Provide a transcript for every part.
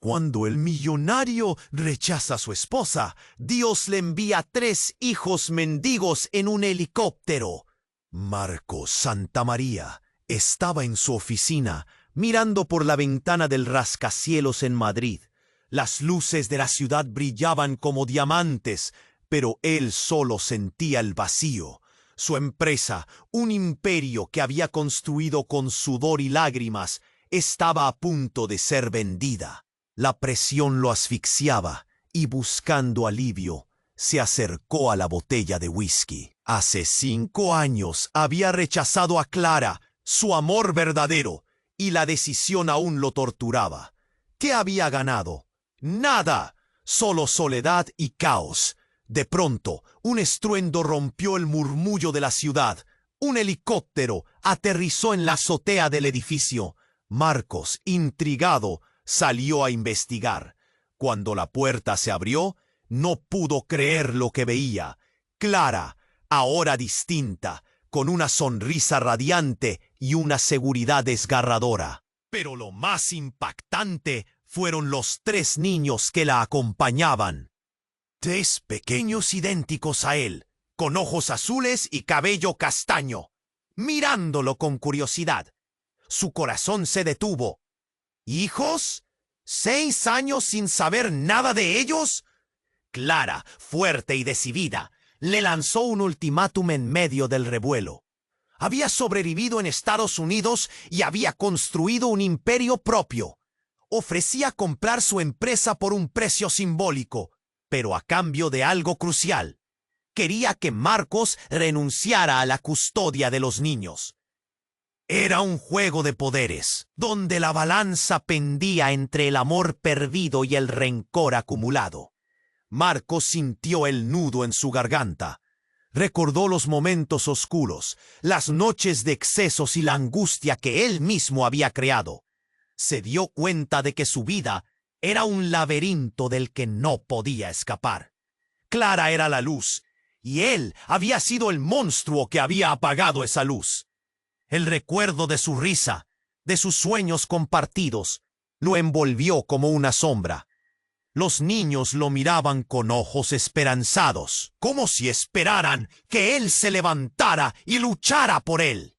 Cuando el millonario rechaza a su esposa, Dios le envía 3 hijos mendigos en un helicóptero. Marcos Santamaría estaba en su oficina, mirando por la ventana del rascacielos en Madrid. Las luces de la ciudad brillaban como diamantes, pero él solo sentía el vacío. Su empresa, un imperio que había construido con sudor y lágrimas, estaba a punto de ser vendida. La presión lo asfixiaba y, buscando alivio, se acercó a la botella de whisky. Hace 5 años había rechazado a Clara, su amor verdadero, y la decisión aún lo torturaba. ¿Qué había ganado? Nada, solo soledad y caos. De pronto, un estruendo rompió el murmullo de la ciudad. Un helicóptero aterrizó en la azotea del edificio. Marcos, intrigado, salió a investigar. Cuando la puerta se abrió, no pudo creer lo que veía. Clara, ahora distinta, con una sonrisa radiante y una seguridad desgarradora. Pero lo más impactante fueron los 3 niños que la acompañaban. 3 pequeños idénticos a él, con ojos azules y cabello castaño, mirándolo con curiosidad. Su corazón se detuvo. ¿Hijos? ¿6 años sin saber nada de ellos? Clara, fuerte y decidida, le lanzó un ultimátum en medio del revuelo. Había sobrevivido en Estados Unidos y había construido un imperio propio. Ofrecía comprar su empresa por un precio simbólico, pero a cambio de algo crucial. Quería que Marcos renunciara a la custodia de los niños. Era un juego de poderes, donde la balanza pendía entre el amor perdido y el rencor acumulado. Marcos sintió el nudo en su garganta. Recordó los momentos oscuros, las noches de excesos y la angustia que él mismo había creado. Se dio cuenta de que su vida era un laberinto del que no podía escapar. Clara era la luz, y él había sido el monstruo que había apagado esa luz. El recuerdo de su risa, de sus sueños compartidos, lo envolvió como una sombra. Los niños lo miraban con ojos esperanzados, como si esperaran que él se levantara y luchara por él.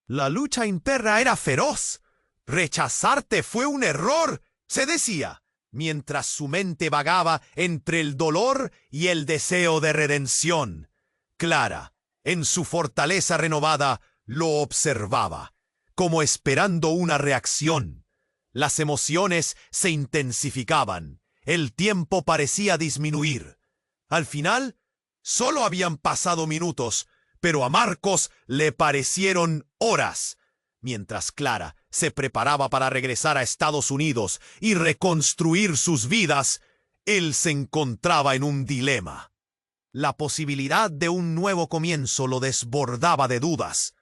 La lucha interna era feroz. Rechazarte fue un error, se decía, mientras su mente vagaba entre el dolor y el deseo de redención. Clara, en su fortaleza renovada, lo observaba, como esperando una reacción. Las emociones se intensificaban. El tiempo parecía disminuir. Al final, solo habían pasado minutos, pero a Marcos le parecieron horas. Mientras Clara se preparaba para regresar a Estados Unidos y reconstruir sus vidas, él se encontraba en un dilema. La posibilidad de un nuevo comienzo lo desbordaba de dudas.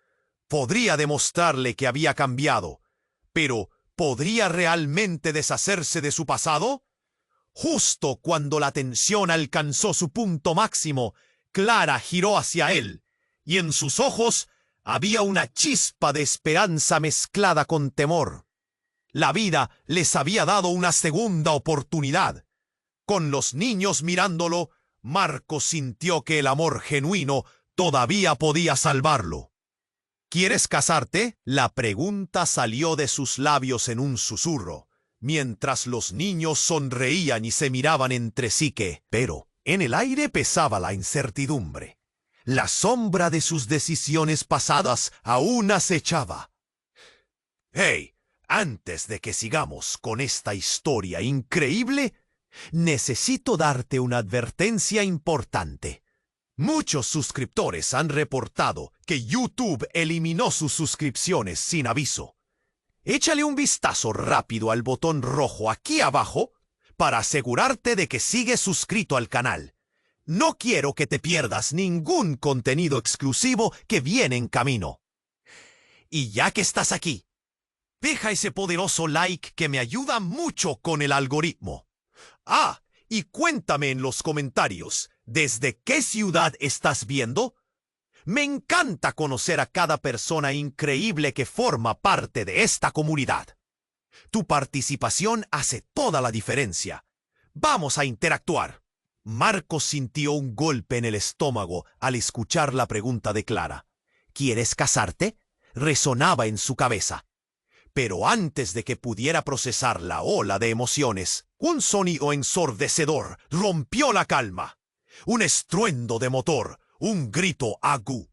Podría demostrarle que había cambiado, pero ¿podría realmente deshacerse de su pasado? Justo cuando la tensión alcanzó su punto máximo, Clara giró hacia él, y en sus ojos había una chispa de esperanza mezclada con temor. La vida les había dado una segunda oportunidad. Con los niños mirándolo, Marcos sintió que el amor genuino todavía podía salvarlo. ¿Quieres casarte? La pregunta salió de sus labios en un susurro, mientras los niños sonreían y se miraban entre sí pero en el aire pesaba la incertidumbre. La sombra de sus decisiones pasadas aún acechaba. ¡Hey! Antes de que sigamos con esta historia increíble, necesito darte una advertencia importante. Muchos suscriptores han reportado que YouTube eliminó sus suscripciones sin aviso. Échale un vistazo rápido al botón rojo aquí abajo para asegurarte de que sigues suscrito al canal. No quiero que te pierdas ningún contenido exclusivo que viene en camino. Y ya que estás aquí, deja ese poderoso like que me ayuda mucho con el algoritmo. Y cuéntame en los comentarios, ¿desde qué ciudad estás viendo? Me encanta conocer a cada persona increíble que forma parte de esta comunidad. Tu participación hace toda la diferencia. Vamos a interactuar. Marcos sintió un golpe en el estómago al escuchar la pregunta de Clara. ¿Quieres casarte? Resonaba en su cabeza. Pero antes de que pudiera procesar la ola de emociones, un sonido ensordecedor rompió la calma. Un estruendo de motor, un grito agudo.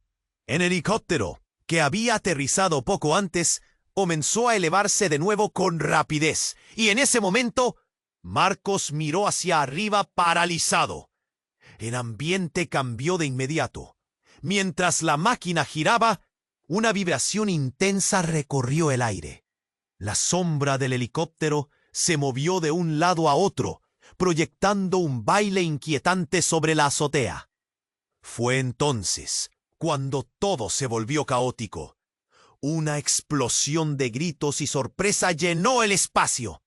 El helicóptero, que había aterrizado poco antes, comenzó a elevarse de nuevo con rapidez, y en ese momento, Marcos miró hacia arriba paralizado. El ambiente cambió de inmediato. Mientras la máquina giraba, una vibración intensa recorrió el aire. La sombra del helicóptero se movió de un lado a otro, proyectando un baile inquietante sobre la azotea. Fue entonces cuando todo se volvió caótico. Una explosión de gritos y sorpresa llenó el espacio.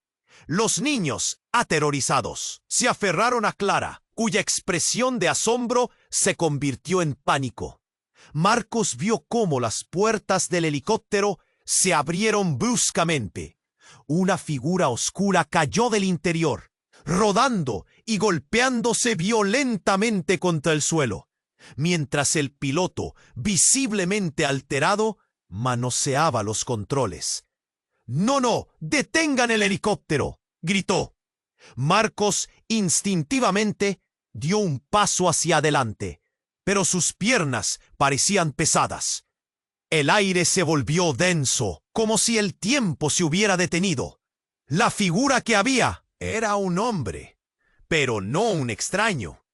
Los niños, aterrorizados, se aferraron a Clara, cuya expresión de asombro se convirtió en pánico. Marcos vio cómo las puertas del helicóptero se abrieron bruscamente. Una figura oscura cayó del interior, rodando y golpeándose violentamente contra el suelo, mientras el piloto, visiblemente alterado, manoseaba los controles. «¡No! ¡Detengan el helicóptero!», gritó. Marcos instintivamente dio un paso hacia adelante, pero sus piernas parecían pesadas. El aire se volvió denso, como si el tiempo se hubiera detenido. La figura que había era un hombre, pero no un extraño.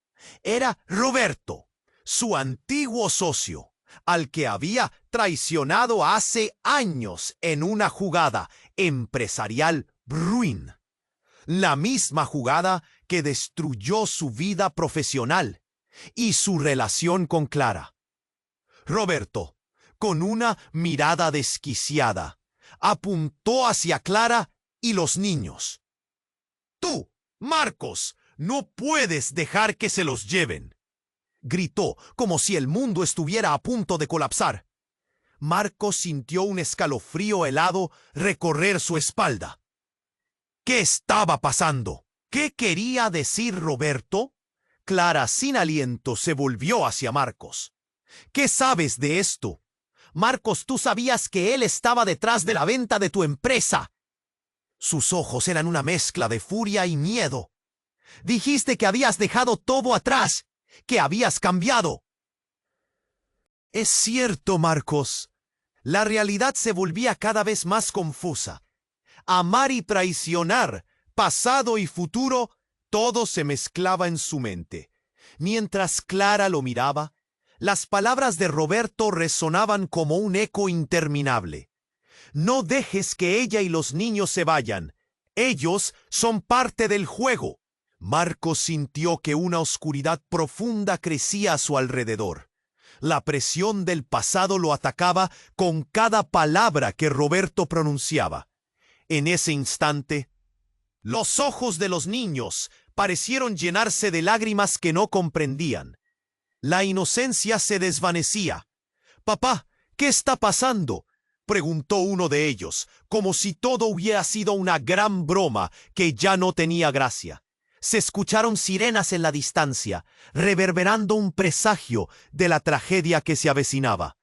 Era Roberto, su antiguo socio, al que había traicionado hace años en una jugada empresarial ruin. La misma jugada que destruyó su vida profesional y su relación con Clara. Roberto, con una mirada desquiciada, apuntó hacia Clara y los niños. «Tú, Marcos, no puedes dejar que se los lleven», gritó como si el mundo estuviera a punto de colapsar. Marcos sintió un escalofrío helado recorrer su espalda. ¿Qué estaba pasando? ¿Qué quería decir Roberto? Clara, sin aliento, se volvió hacia Marcos. ¿Qué sabes de esto? Marcos, tú sabías que él estaba detrás de la venta de tu empresa. Sus ojos eran una mezcla de furia y miedo. Dijiste que habías dejado todo atrás, que habías cambiado. Es cierto, Marcos. La realidad se volvía cada vez más confusa. Amar y traicionar, pasado y futuro, todo se mezclaba en su mente. Mientras Clara lo miraba, las palabras de Roberto resonaban como un eco interminable. No dejes que ella y los niños se vayan. Ellos son parte del juego. Marcos sintió que una oscuridad profunda crecía a su alrededor. La presión del pasado lo atacaba con cada palabra que Roberto pronunciaba. En ese instante, los ojos de los niños parecieron llenarse de lágrimas que no comprendían. La inocencia se desvanecía. «Papá, ¿qué está pasando?», preguntó uno de ellos, como si todo hubiera sido una gran broma que ya no tenía gracia. Se escucharon sirenas en la distancia, reverberando un presagio de la tragedia que se avecinaba.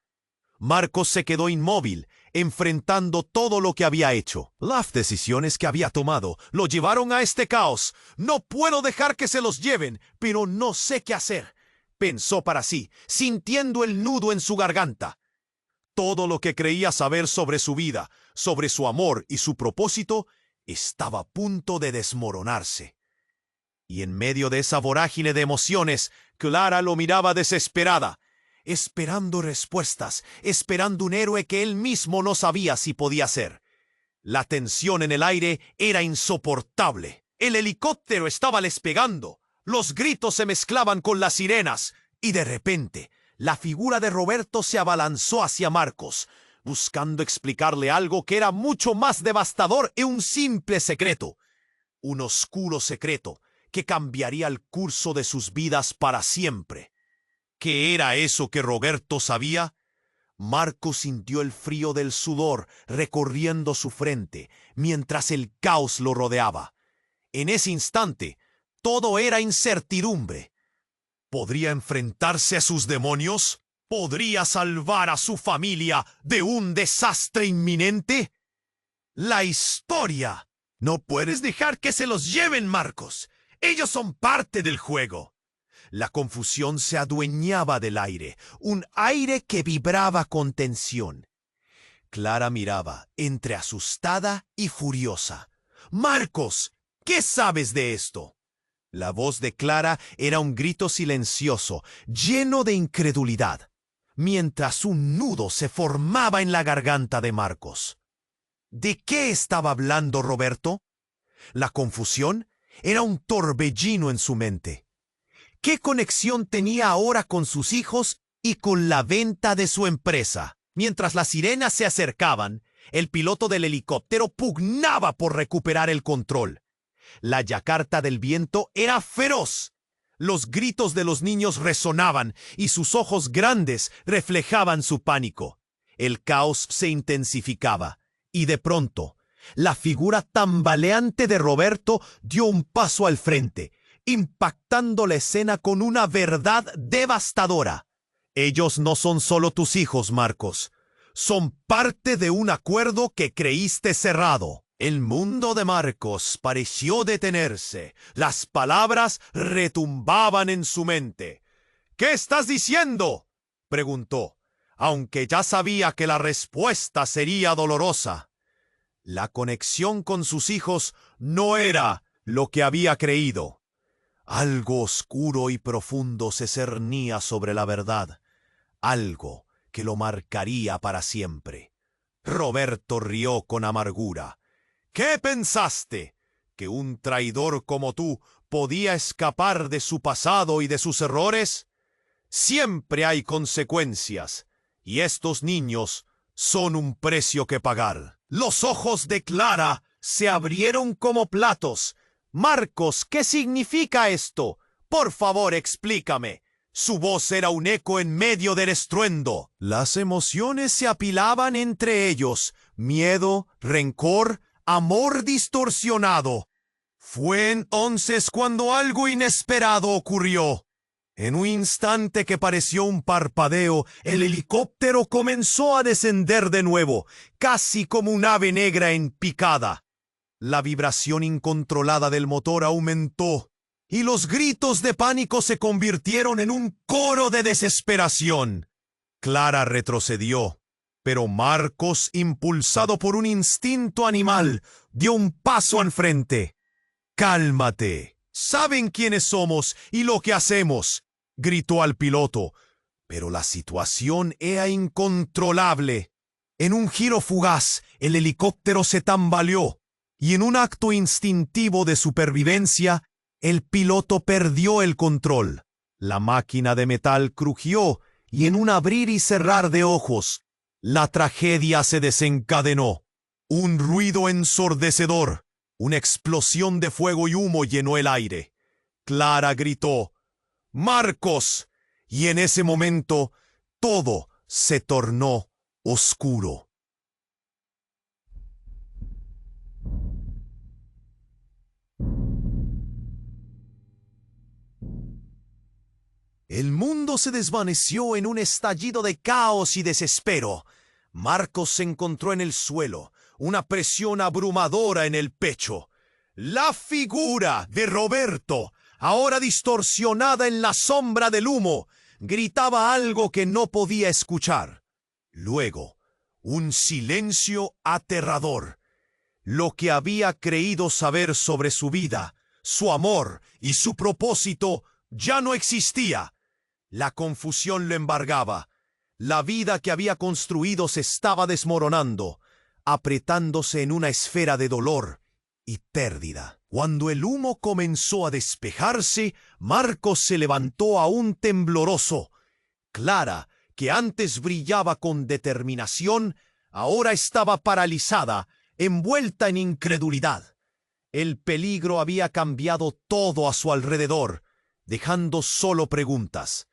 Marcos se quedó inmóvil, enfrentando todo lo que había hecho. Las decisiones que había tomado lo llevaron a este caos. «No puedo dejar que se los lleven, pero no sé qué hacer», pensó para sí, sintiendo el nudo en su garganta. Todo lo que creía saber sobre su vida, sobre su amor y su propósito, estaba a punto de desmoronarse. Y en medio de esa vorágine de emociones, Clara lo miraba desesperada, esperando respuestas, esperando un héroe que él mismo no sabía si podía ser. La tensión en el aire era insoportable. El helicóptero estaba despegando. Los gritos se mezclaban con las sirenas. Y de repente, la figura de Roberto se abalanzó hacia Marcos, buscando explicarle algo que era mucho más devastador que un simple secreto. Un oscuro secreto que cambiaría el curso de sus vidas para siempre. ¿Qué era eso que Roberto sabía? Marcos sintió el frío del sudor recorriendo su frente mientras el caos lo rodeaba. En ese instante, todo era incertidumbre. ¿Podría enfrentarse a sus demonios? ¿Podría salvar a su familia de un desastre inminente? La historia. No puedes dejar que se los lleven, Marcos. Ellos son parte del juego. La confusión se adueñaba del aire, un aire que vibraba con tensión. Clara miraba, entre asustada y furiosa. «Marcos, ¿qué sabes de esto?» La voz de Clara era un grito silencioso, lleno de incredulidad, mientras un nudo se formaba en la garganta de Marcos. ¿De qué estaba hablando Roberto? La confusión era un torbellino en su mente. ¿Qué conexión tenía ahora con sus hijos y con la venta de su empresa? Mientras las sirenas se acercaban, el piloto del helicóptero pugnaba por recuperar el control. La yacarta del viento era feroz. Los gritos de los niños resonaban y sus ojos grandes reflejaban su pánico. El caos se intensificaba y de pronto, la figura tambaleante de Roberto dio un paso al frente, impactando la escena con una verdad devastadora. Ellos no son solo tus hijos, Marcos. Son parte de un acuerdo que creíste cerrado. El mundo de Marcos pareció detenerse. Las palabras retumbaban en su mente. «¿Qué estás diciendo?», preguntó, aunque ya sabía que la respuesta sería dolorosa. La conexión con sus hijos no era lo que había creído. Algo oscuro y profundo se cernía sobre la verdad, algo que lo marcaría para siempre. Roberto rió con amargura. «¿Qué pensaste? ¿Que un traidor como tú podía escapar de su pasado y de sus errores? Siempre hay consecuencias, y estos niños son un precio que pagar». Los ojos de Clara se abrieron como platos. «Marcos, ¿qué significa esto? Por favor, explícame». Su voz era un eco en medio del estruendo. Las emociones se apilaban entre ellos. Miedo, rencor, amor distorsionado. Fue entonces cuando algo inesperado ocurrió. En un instante que pareció un parpadeo, el helicóptero comenzó a descender de nuevo, casi como un ave negra en picada. La vibración incontrolada del motor aumentó, y los gritos de pánico se convirtieron en un coro de desesperación. Clara retrocedió, pero Marcos, impulsado por un instinto animal, dio un paso al frente. «Cálmate. Saben quiénes somos y lo que hacemos», gritó al piloto. Pero la situación era incontrolable. En un giro fugaz, el helicóptero se tambaleó, y en un acto instintivo de supervivencia, el piloto perdió el control. La máquina de metal crujió, y en un abrir y cerrar de ojos, la tragedia se desencadenó. Un ruido ensordecedor, una explosión de fuego y humo llenó el aire. Clara gritó: «¡Marcos!», y en ese momento todo se tornó oscuro. El mundo se desvaneció en un estallido de caos y desespero. Marcos se encontró en el suelo, una presión abrumadora en el pecho. La figura de Roberto, ahora distorsionada en la sombra del humo, gritaba algo que no podía escuchar. Luego, un silencio aterrador. Lo que había creído saber sobre su vida, su amor y su propósito ya no existía. La confusión lo embargaba. La vida que había construido se estaba desmoronando, apretándose en una esfera de dolor y pérdida. Cuando el humo comenzó a despejarse, Marcos se levantó aún tembloroso. Clara, que antes brillaba con determinación, ahora estaba paralizada, envuelta en incredulidad. El peligro había cambiado todo a su alrededor, dejando solo preguntas.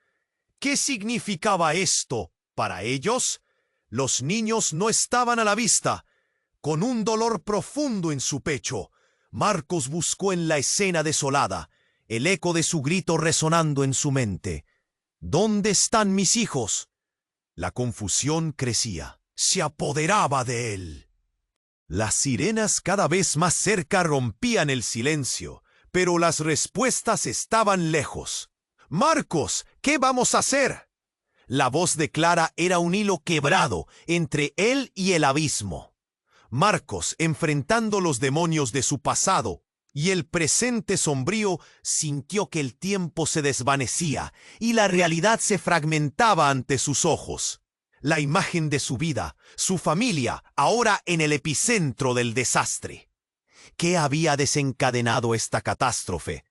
¿Qué significaba esto para ellos? Los niños no estaban a la vista. Con un dolor profundo en su pecho, Marcos buscó en la escena desolada, el eco de su grito resonando en su mente. ¿Dónde están mis hijos? La confusión crecía, se apoderaba de él. Las sirenas cada vez más cerca rompían el silencio, pero las respuestas estaban lejos. «Marcos, ¿qué vamos a hacer?» La voz de Clara era un hilo quebrado entre él y el abismo. Marcos, enfrentando los demonios de su pasado y el presente sombrío, sintió que el tiempo se desvanecía y la realidad se fragmentaba ante sus ojos. La imagen de su vida, su familia, ahora en el epicentro del desastre. ¿Qué había desencadenado esta catástrofe?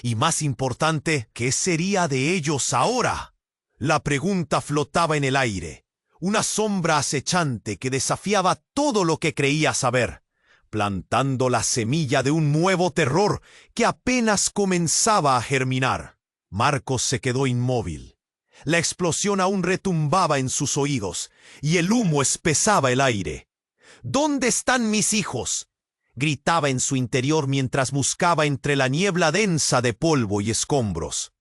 Y más importante, ¿qué sería de ellos ahora? La pregunta flotaba en el aire, una sombra acechante que desafiaba todo lo que creía saber, plantando la semilla de un nuevo terror que apenas comenzaba a germinar. Marcos se quedó inmóvil. La explosión aún retumbaba en sus oídos y el humo espesaba el aire. «¿Dónde están mis hijos?», gritaba en su interior mientras buscaba entre la niebla densa de polvo y escombros.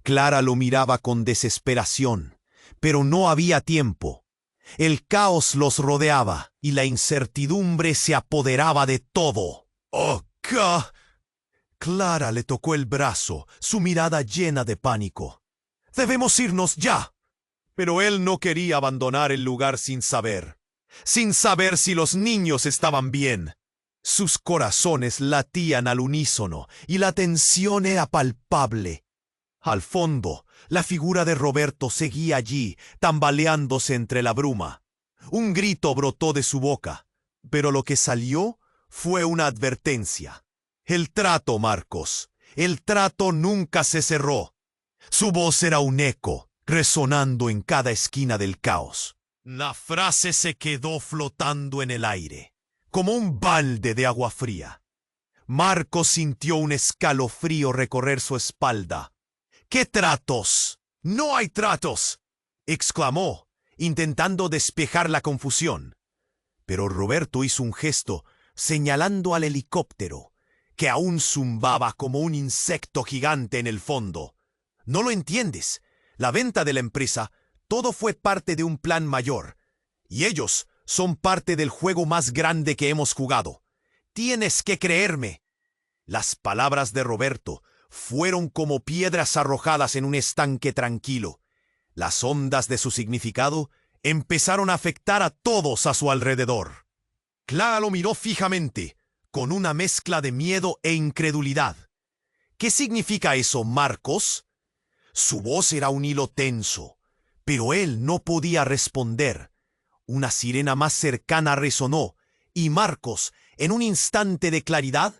Clara lo miraba con desesperación, pero no había tiempo. El caos los rodeaba y la incertidumbre se apoderaba de todo. «¡Oh, Clara le tocó el brazo, su mirada llena de pánico. «Debemos irnos ya». Pero él no quería abandonar el lugar sin saber si los niños estaban bien. Sus corazones latían al unísono y la tensión era palpable. Al fondo, la figura de Roberto seguía allí, tambaleándose entre la bruma. Un grito brotó de su boca, pero lo que salió fue una advertencia. «El trato, Marcos, el trato nunca se cerró». Su voz era un eco, resonando en cada esquina del caos. La frase se quedó flotando en el aire, como un balde de agua fría. Marcos sintió un escalofrío recorrer su espalda. «¿Qué tratos? ¡No hay tratos!», exclamó, intentando despejar la confusión. Pero Roberto hizo un gesto, señalando al helicóptero, que aún zumbaba como un insecto gigante en el fondo. «No lo entiendes. La venta de la empresa, todo fue parte de un plan mayor. Y ellos son parte del juego más grande que hemos jugado. Tienes que creerme». Las palabras de Roberto fueron como piedras arrojadas en un estanque tranquilo. Las ondas de su significado empezaron a afectar a todos a su alrededor. Clara lo miró fijamente, con una mezcla de miedo e incredulidad. «¿Qué significa eso, Marcos?». Su voz era un hilo tenso, pero él no podía responder. Una sirena más cercana resonó, y Marcos, en un instante de claridad,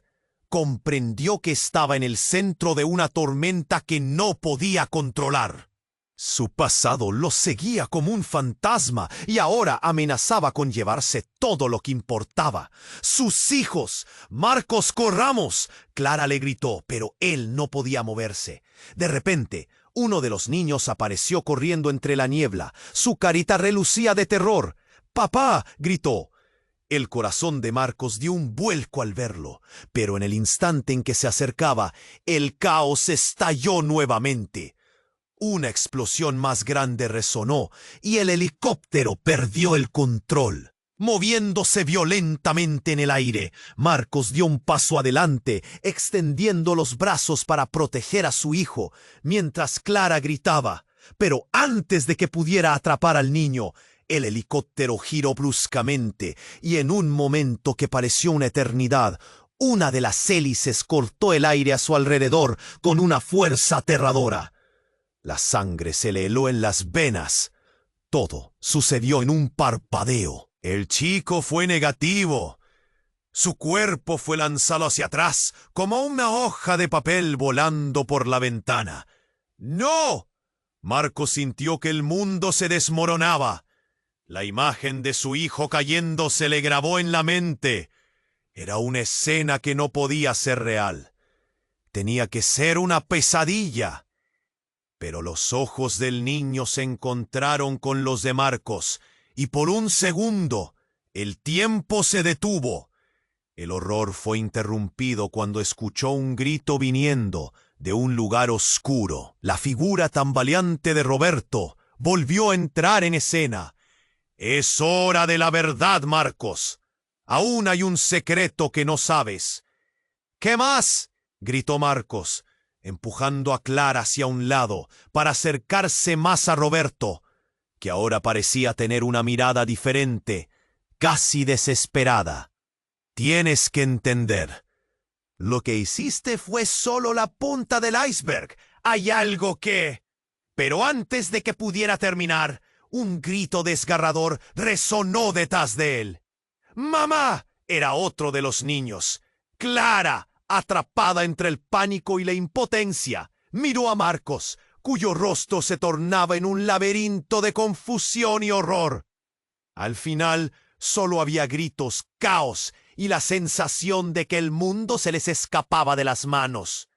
comprendió que estaba en el centro de una tormenta que no podía controlar. Su pasado lo seguía como un fantasma y ahora amenazaba con llevarse todo lo que importaba. «¡Sus hijos! ¡Marcos, corramos!», Clara le gritó, pero él no podía moverse. De repente, uno de los niños apareció corriendo entre la niebla. Su carita relucía de terror. «¡Papá!», gritó. El corazón de Marcos dio un vuelco al verlo, pero en el instante en que se acercaba, el caos estalló nuevamente. Una explosión más grande resonó y el helicóptero perdió el control. Moviéndose violentamente en el aire, Marcos dio un paso adelante, extendiendo los brazos para proteger a su hijo, mientras Clara gritaba. Pero antes de que pudiera atrapar al niño, el helicóptero giró bruscamente y en un momento que pareció una eternidad, una de las hélices cortó el aire a su alrededor con una fuerza aterradora. La sangre se le heló en las venas. Todo sucedió en un parpadeo. El chico fue negativo. Su cuerpo fue lanzado hacia atrás, como una hoja de papel volando por la ventana. ¡No! Marcos sintió que el mundo se desmoronaba. La imagen de su hijo cayendo se le grabó en la mente. Era una escena que no podía ser real. Tenía que ser una pesadilla. Pero los ojos del niño se encontraron con los de Marcos, y por un segundo el tiempo se detuvo. El horror fue interrumpido cuando escuchó un grito viniendo de un lugar oscuro. La figura tambaleante de Roberto volvió a entrar en escena. «Es hora de la verdad, Marcos. Aún hay un secreto que no sabes». «¿Qué más?», gritó Marcos, empujando a Clara hacia un lado para acercarse más a Roberto, que ahora parecía tener una mirada diferente, casi desesperada. «Tienes que entender. Lo que hiciste fue solo la punta del iceberg. Hay algo que...». Pero antes de que pudiera terminar, un grito desgarrador resonó detrás de él. «¡Mamá!». Era otro de los niños. Clara, atrapada entre el pánico y la impotencia, miró a Marcos, cuyo rostro se tornaba en un laberinto de confusión y horror. Al final, solo había gritos, caos y la sensación de que el mundo se les escapaba de las manos.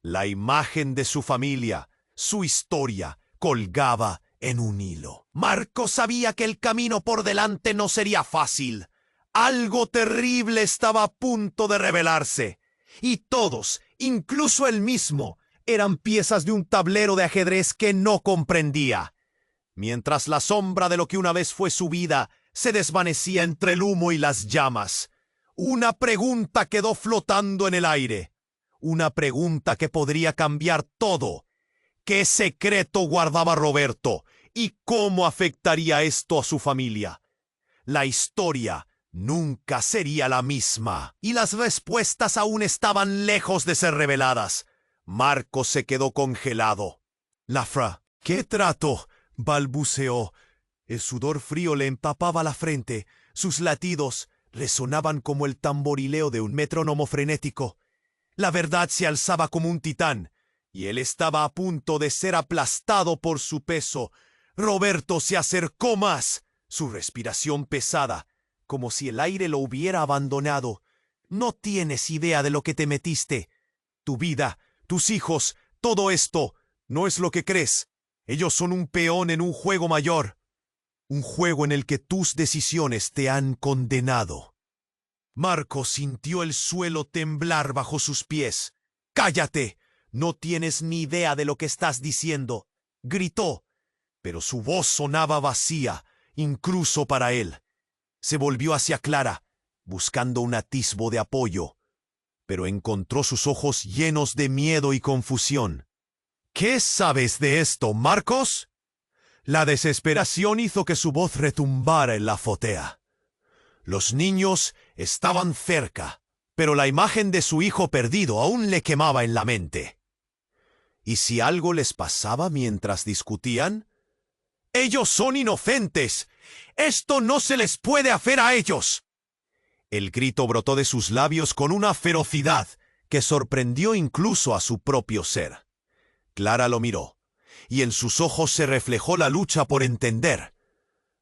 La imagen de su familia, su historia, colgaba en un hilo. Marcos sabía que el camino por delante no sería fácil. Algo terrible estaba a punto de revelarse. Y todos, incluso él mismo, eran piezas de un tablero de ajedrez que no comprendía. Mientras la sombra de lo que una vez fue su vida se desvanecía entre el humo y las llamas, una pregunta quedó flotando en el aire. Una pregunta que podría cambiar todo. ¿Qué secreto guardaba Roberto? ¿Y cómo afectaría esto a su familia? La historia nunca sería la misma, y las respuestas aún estaban lejos de ser reveladas. Marcos se quedó congelado. «Lafra, ¿qué trato?», balbuceó. El sudor frío le empapaba la frente. Sus latidos resonaban como el tamborileo de un metrónomo frenético. La verdad se alzaba como un titán, y él estaba a punto de ser aplastado por su peso. Roberto se acercó más, su respiración pesada, como si el aire lo hubiera abandonado. «No tienes idea de lo que te metiste. Tu vida, tus hijos, todo esto, no es lo que crees. Ellos son un peón en un juego mayor. Un juego en el que tus decisiones te han condenado». Marcos sintió el suelo temblar bajo sus pies. «¡Cállate! No tienes ni idea de lo que estás diciendo», gritó, pero su voz sonaba vacía, incluso para él. Se volvió hacia Clara, buscando un atisbo de apoyo, pero encontró sus ojos llenos de miedo y confusión. «¿Qué sabes de esto, Marcos?». La desesperación hizo que su voz retumbara en la azotea. Los niños estaban cerca, pero la imagen de su hijo perdido aún le quemaba en la mente. ¿Y si algo les pasaba mientras discutían? «¡Ellos son inocentes! ¡Esto no se les puede hacer a ellos!». El grito brotó de sus labios con una ferocidad que sorprendió incluso a su propio ser. Clara lo miró, y en sus ojos se reflejó la lucha por entender.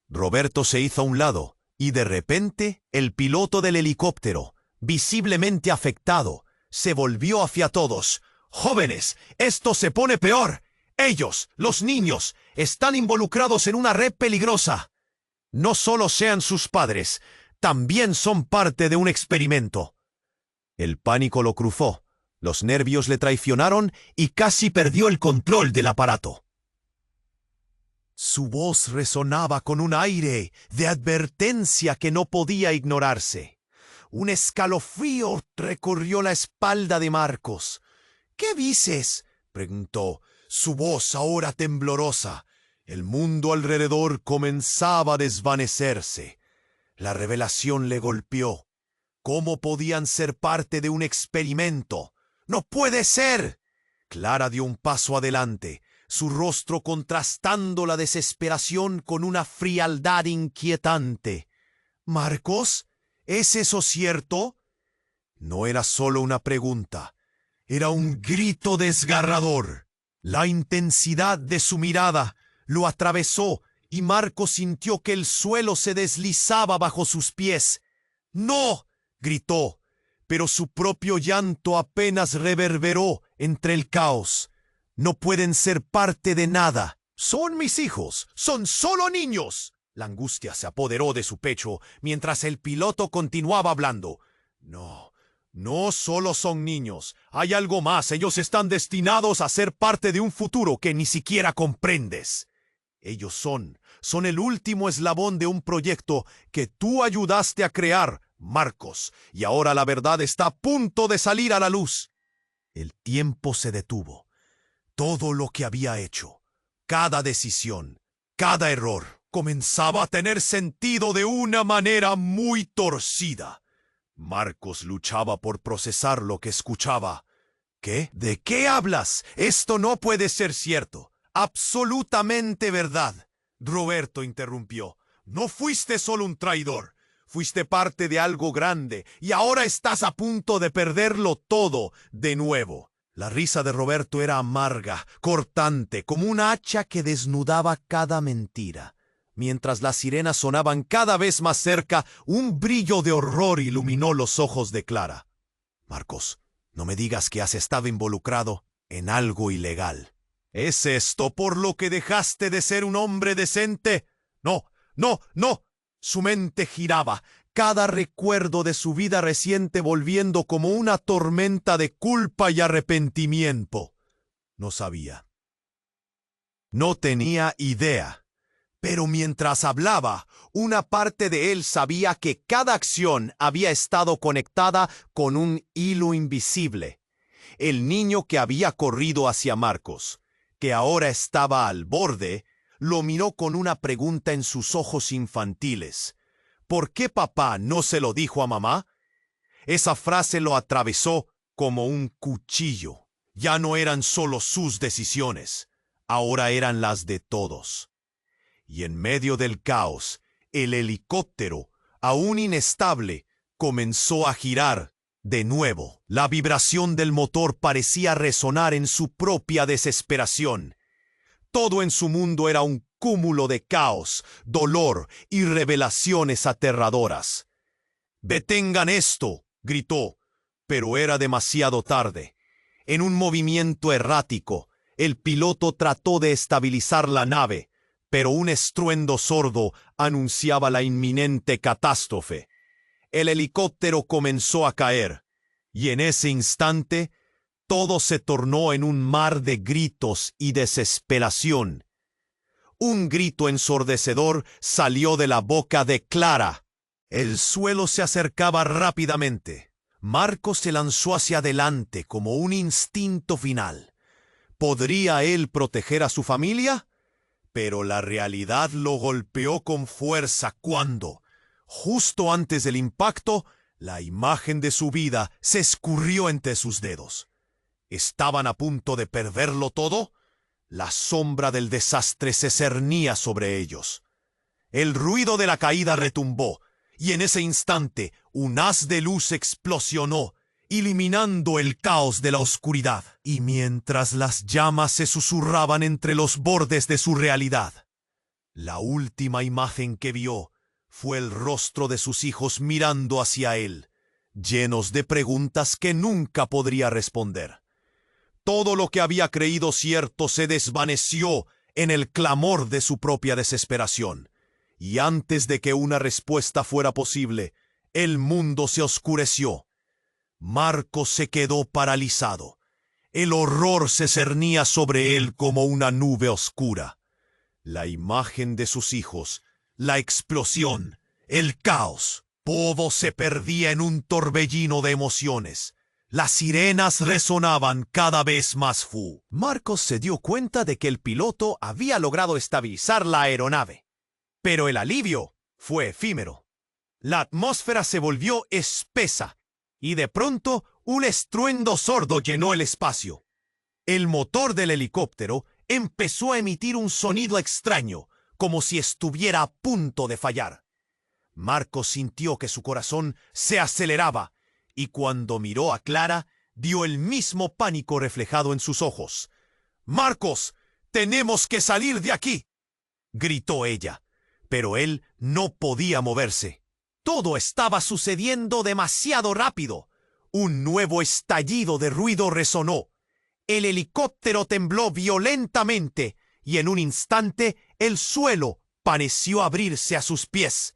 Roberto se hizo a un lado, y de repente el piloto del helicóptero, visiblemente afectado, se volvió hacia todos. «¡Jóvenes, esto se pone peor! Ellos, los niños, están involucrados en una red peligrosa. No solo sean sus padres, también son parte de un experimento». El pánico lo cruzó, los nervios le traicionaron y casi perdió el control del aparato. Su voz resonaba con un aire de advertencia que no podía ignorarse. Un escalofrío recorrió la espalda de Marcos. «¿Qué dices?», preguntó, su voz ahora temblorosa. El mundo alrededor comenzaba a desvanecerse. La revelación le golpeó. ¿Cómo podían ser parte de un experimento? «¡No puede ser!». Clara dio un paso adelante, su rostro contrastando la desesperación con una frialdad inquietante. «¿Marcos? ¿Es eso cierto?». No era solo una pregunta, era un grito desgarrador. La intensidad de su mirada lo atravesó y Marcos sintió que el suelo se deslizaba bajo sus pies. «¡No!», gritó, pero su propio llanto apenas reverberó entre el caos. «No pueden ser parte de nada. Son mis hijos, son solo niños». La angustia se apoderó de su pecho mientras el piloto continuaba hablando. No, no solo son niños. Hay algo más. Ellos están destinados a ser parte de un futuro que ni siquiera comprendes. Ellos son el último eslabón de un proyecto que tú ayudaste a crear, Marcos, y ahora la verdad está a punto de salir a la luz. El tiempo se detuvo. Todo lo que había hecho, cada decisión, cada error, comenzaba a tener sentido de una manera muy torcida. Marcos luchaba por procesar lo que escuchaba. ¿Qué? ¿De qué hablas? Esto no puede ser cierto. Absolutamente verdad. Roberto interrumpió. No fuiste solo un traidor. Fuiste parte de algo grande y ahora estás a punto de perderlo todo de nuevo. La risa de Roberto era amarga, cortante, como un hacha que desnudaba cada mentira. Mientras las sirenas sonaban cada vez más cerca, un brillo de horror iluminó los ojos de Clara. Marcos, no me digas que has estado involucrado en algo ilegal. ¿Es esto por lo que dejaste de ser un hombre decente? No, no, no. Su mente giraba, cada recuerdo de su vida reciente volviendo como una tormenta de culpa y arrepentimiento. No sabía. No tenía idea. Pero mientras hablaba, una parte de él sabía que cada acción había estado conectada con un hilo invisible. El niño que había corrido hacia Marcos, que ahora estaba al borde, lo miró con una pregunta en sus ojos infantiles. ¿Por qué papá no se lo dijo a mamá? Esa frase lo atravesó como un cuchillo. Ya no eran solo sus decisiones, ahora eran las de todos. Y en medio del caos, el helicóptero, aún inestable, comenzó a girar de nuevo. La vibración del motor parecía resonar en su propia desesperación. Todo en su mundo era un cúmulo de caos, dolor y revelaciones aterradoras. «¡Detengan esto!», gritó, pero era demasiado tarde. En un movimiento errático, el piloto trató de estabilizar la nave, pero un estruendo sordo anunciaba la inminente catástrofe. El helicóptero comenzó a caer, y en ese instante, todo se tornó en un mar de gritos y desesperación. Un grito ensordecedor salió de la boca de Clara. El suelo se acercaba rápidamente. Marcos se lanzó hacia adelante como un instinto final. ¿Podría él proteger a su familia? Pero la realidad lo golpeó con fuerza cuando, justo antes del impacto, la imagen de su vida se escurrió entre sus dedos. ¿Estaban a punto de perderlo todo? La sombra del desastre se cernía sobre ellos. El ruido de la caída retumbó, y en ese instante un haz de luz explosionó, eliminando el caos de la oscuridad. Y mientras las llamas se susurraban entre los bordes de su realidad, la última imagen que vio fue el rostro de sus hijos mirando hacia él, llenos de preguntas que nunca podría responder. Todo lo que había creído cierto se desvaneció en el clamor de su propia desesperación. Y antes de que una respuesta fuera posible, el mundo se oscureció. Marcos se quedó paralizado. El horror se cernía sobre él como una nube oscura. La imagen de sus hijos, la explosión, el caos, todo se perdía en un torbellino de emociones. Las sirenas resonaban cada vez más fuerte. Marcos se dio cuenta de que el piloto había logrado estabilizar la aeronave. Pero el alivio fue efímero. La atmósfera se volvió espesa y de pronto un estruendo sordo llenó el espacio. El motor del helicóptero empezó a emitir un sonido extraño, como si estuviera a punto de fallar. Marcos sintió que su corazón se aceleraba y cuando miró a Clara, dio el mismo pánico reflejado en sus ojos. «¡Marcos, tenemos que salir de aquí!», gritó ella, pero él no podía moverse. Todo estaba sucediendo demasiado rápido. Un nuevo estallido de ruido resonó. El helicóptero tembló violentamente y en un instante el suelo pareció abrirse a sus pies.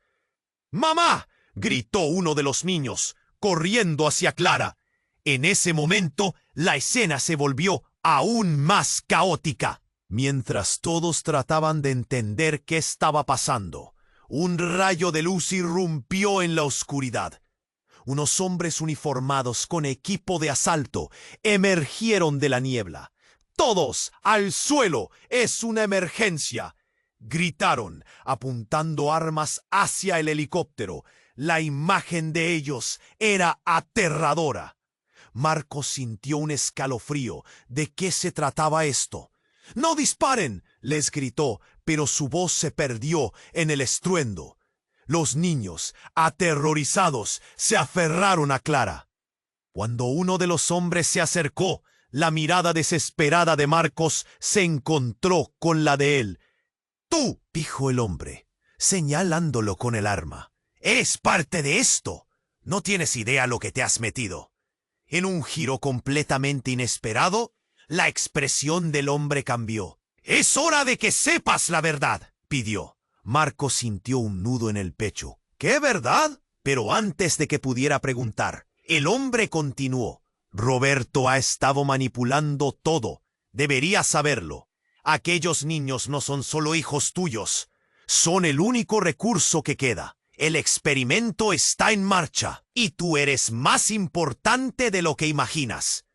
¡Mamá!, gritó uno de los niños, corriendo hacia Clara. En ese momento, la escena se volvió aún más caótica. Mientras todos trataban de entender qué estaba pasando, un rayo de luz irrumpió en la oscuridad. Unos hombres uniformados con equipo de asalto emergieron de la niebla. ¡Todos al suelo! ¡Es una emergencia!, gritaron, apuntando armas hacia el helicóptero. La imagen de ellos era aterradora. Marcos sintió un escalofrío. ¿De qué se trataba esto? ¡No disparen!, les gritó, pero su voz se perdió en el estruendo. Los niños, aterrorizados, se aferraron a Clara. Cuando uno de los hombres se acercó, la mirada desesperada de Marcos se encontró con la de él. «¡Tú!», dijo el hombre, señalándolo con el arma. «¡Eres parte de esto! No tienes idea lo que te has metido». En un giro completamente inesperado, la expresión del hombre cambió. «¡Es hora de que sepas la verdad!», pidió. Marcos sintió un nudo en el pecho. «¿Qué verdad?». Pero antes de que pudiera preguntar, el hombre continuó. «Roberto ha estado manipulando todo. Deberías saberlo. Aquellos niños no son solo hijos tuyos. Son el único recurso que queda. El experimento está en marcha y tú eres más importante de lo que imaginas».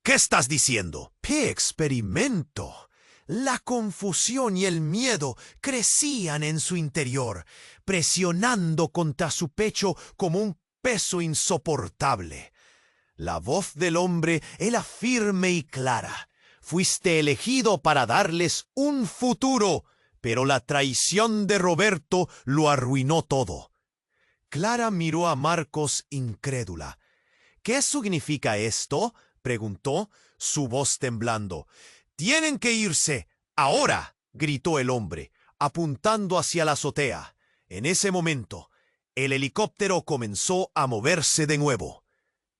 «¿Qué estás diciendo?». «¿Qué experimento?». La confusión y el miedo crecían en su interior, presionando contra su pecho como un peso insoportable. La voz del hombre era firme y clara. «Fuiste elegido para darles un futuro, pero la traición de Roberto lo arruinó todo». Clara miró a Marcos incrédula. «¿Qué significa esto?», preguntó, su voz temblando. «Tienen que irse ahora», gritó el hombre, apuntando hacia la azotea. En ese momento, el helicóptero comenzó a moverse de nuevo.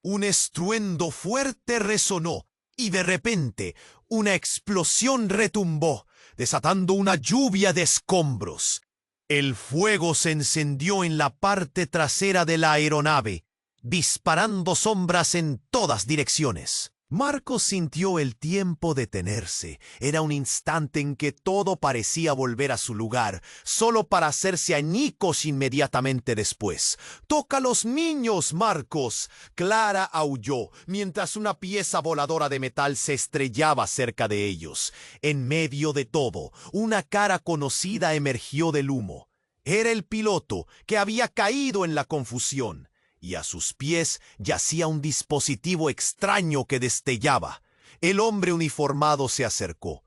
Un estruendo fuerte resonó y de repente una explosión retumbó, desatando una lluvia de escombros. El fuego se encendió en la parte trasera de la aeronave, disparando sombras en todas direcciones. Marcos sintió el tiempo detenerse. Era un instante en que todo parecía volver a su lugar, solo para hacerse añicos inmediatamente después. «¡Toca a los niños, Marcos!». Clara aulló, mientras una pieza voladora de metal se estrellaba cerca de ellos. En medio de todo, una cara conocida emergió del humo. Era el piloto, que había caído en la confusión. Y a sus pies yacía un dispositivo extraño que destellaba. El hombre uniformado se acercó,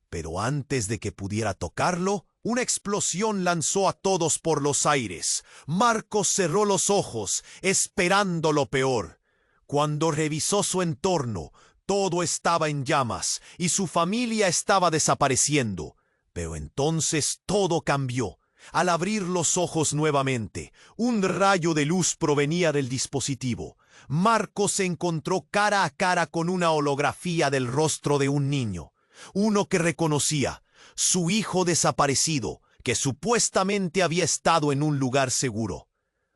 pero antes de que pudiera tocarlo, una explosión lanzó a todos por los aires. Marcos cerró los ojos, esperando lo peor. Cuando revisó su entorno, todo estaba en llamas y su familia estaba desapareciendo. Pero entonces todo cambió. Al abrir los ojos nuevamente, un rayo de luz provenía del dispositivo. Marcos se encontró cara a cara con una holografía del rostro de un niño, uno que reconocía, su hijo desaparecido, que supuestamente había estado en un lugar seguro.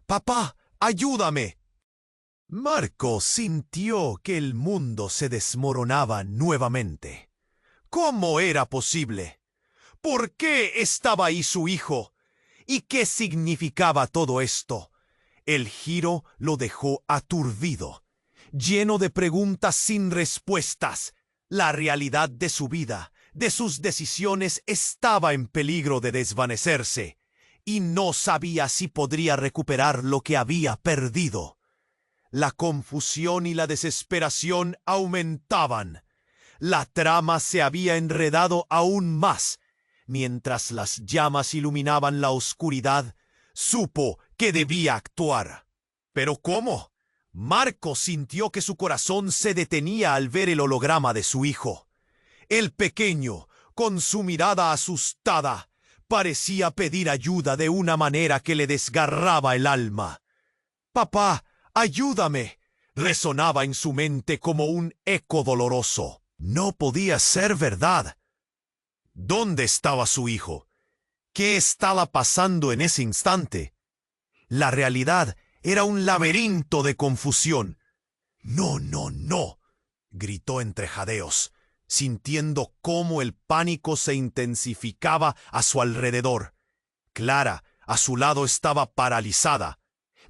«¡Papá, ayúdame!». Marcos sintió que el mundo se desmoronaba nuevamente. ¿Cómo era posible? ¿Por qué estaba ahí su hijo? ¿Y qué significaba todo esto? El giro lo dejó aturdido, lleno de preguntas sin respuestas. La realidad de su vida, de sus decisiones, estaba en peligro de desvanecerse, y no sabía si podría recuperar lo que había perdido. La confusión y la desesperación aumentaban. La trama se había enredado aún más. Mientras las llamas iluminaban la oscuridad, supo que debía actuar. ¿Pero cómo? Marcos sintió que su corazón se detenía al ver el holograma de su hijo. El pequeño, con su mirada asustada, parecía pedir ayuda de una manera que le desgarraba el alma. «¡Papá, ayúdame!», resonaba en su mente como un eco doloroso. No podía ser verdad. ¿Dónde estaba su hijo? ¿Qué estaba pasando en ese instante? La realidad era un laberinto de confusión. «No, no, no», gritó entre jadeos, sintiendo cómo el pánico se intensificaba a su alrededor. Clara, a su lado, estaba paralizada.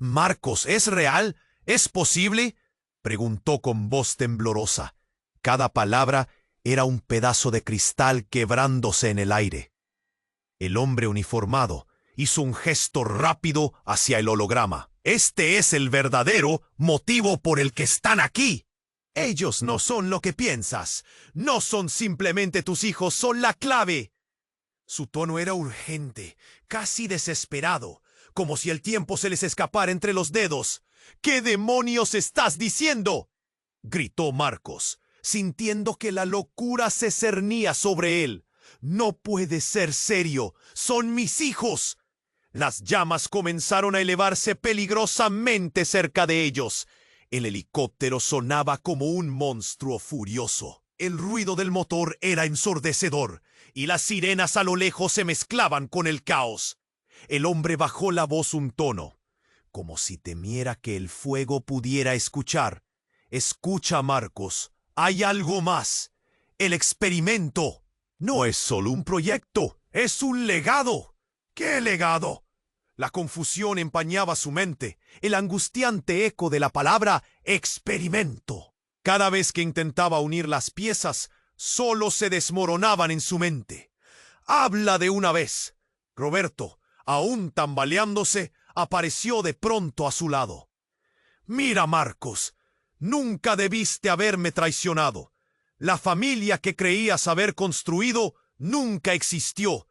«Marcos, ¿es real? ¿Es posible?», preguntó con voz temblorosa. Cada palabra era un pedazo de cristal quebrándose en el aire. El hombre uniformado hizo un gesto rápido hacia el holograma. «Este es el verdadero motivo por el que están aquí. Ellos no son lo que piensas. No son simplemente tus hijos, son la clave». Su tono era urgente, casi desesperado, como si el tiempo se les escapara entre los dedos. «¿Qué demonios estás diciendo?», gritó Marcos, sintiendo que la locura se cernía sobre él. «No puede ser serio. Son mis hijos». Las llamas comenzaron a elevarse peligrosamente cerca de ellos. El helicóptero sonaba como un monstruo furioso. El ruido del motor era ensordecedor, y las sirenas a lo lejos se mezclaban con el caos. El hombre bajó la voz un tono, como si temiera que el fuego pudiera escuchar. «Escucha, Marcos, hay algo más. El experimento no es solo un proyecto, es un legado». «¿Qué legado?». La confusión empañaba su mente, el angustiante eco de la palabra experimento. Cada vez que intentaba unir las piezas, solo se desmoronaban en su mente. «Habla de una vez». Roberto, aún tambaleándose, apareció de pronto a su lado. «Mira, Marcos, nunca debiste haberme traicionado. La familia que creías haber construido nunca existió.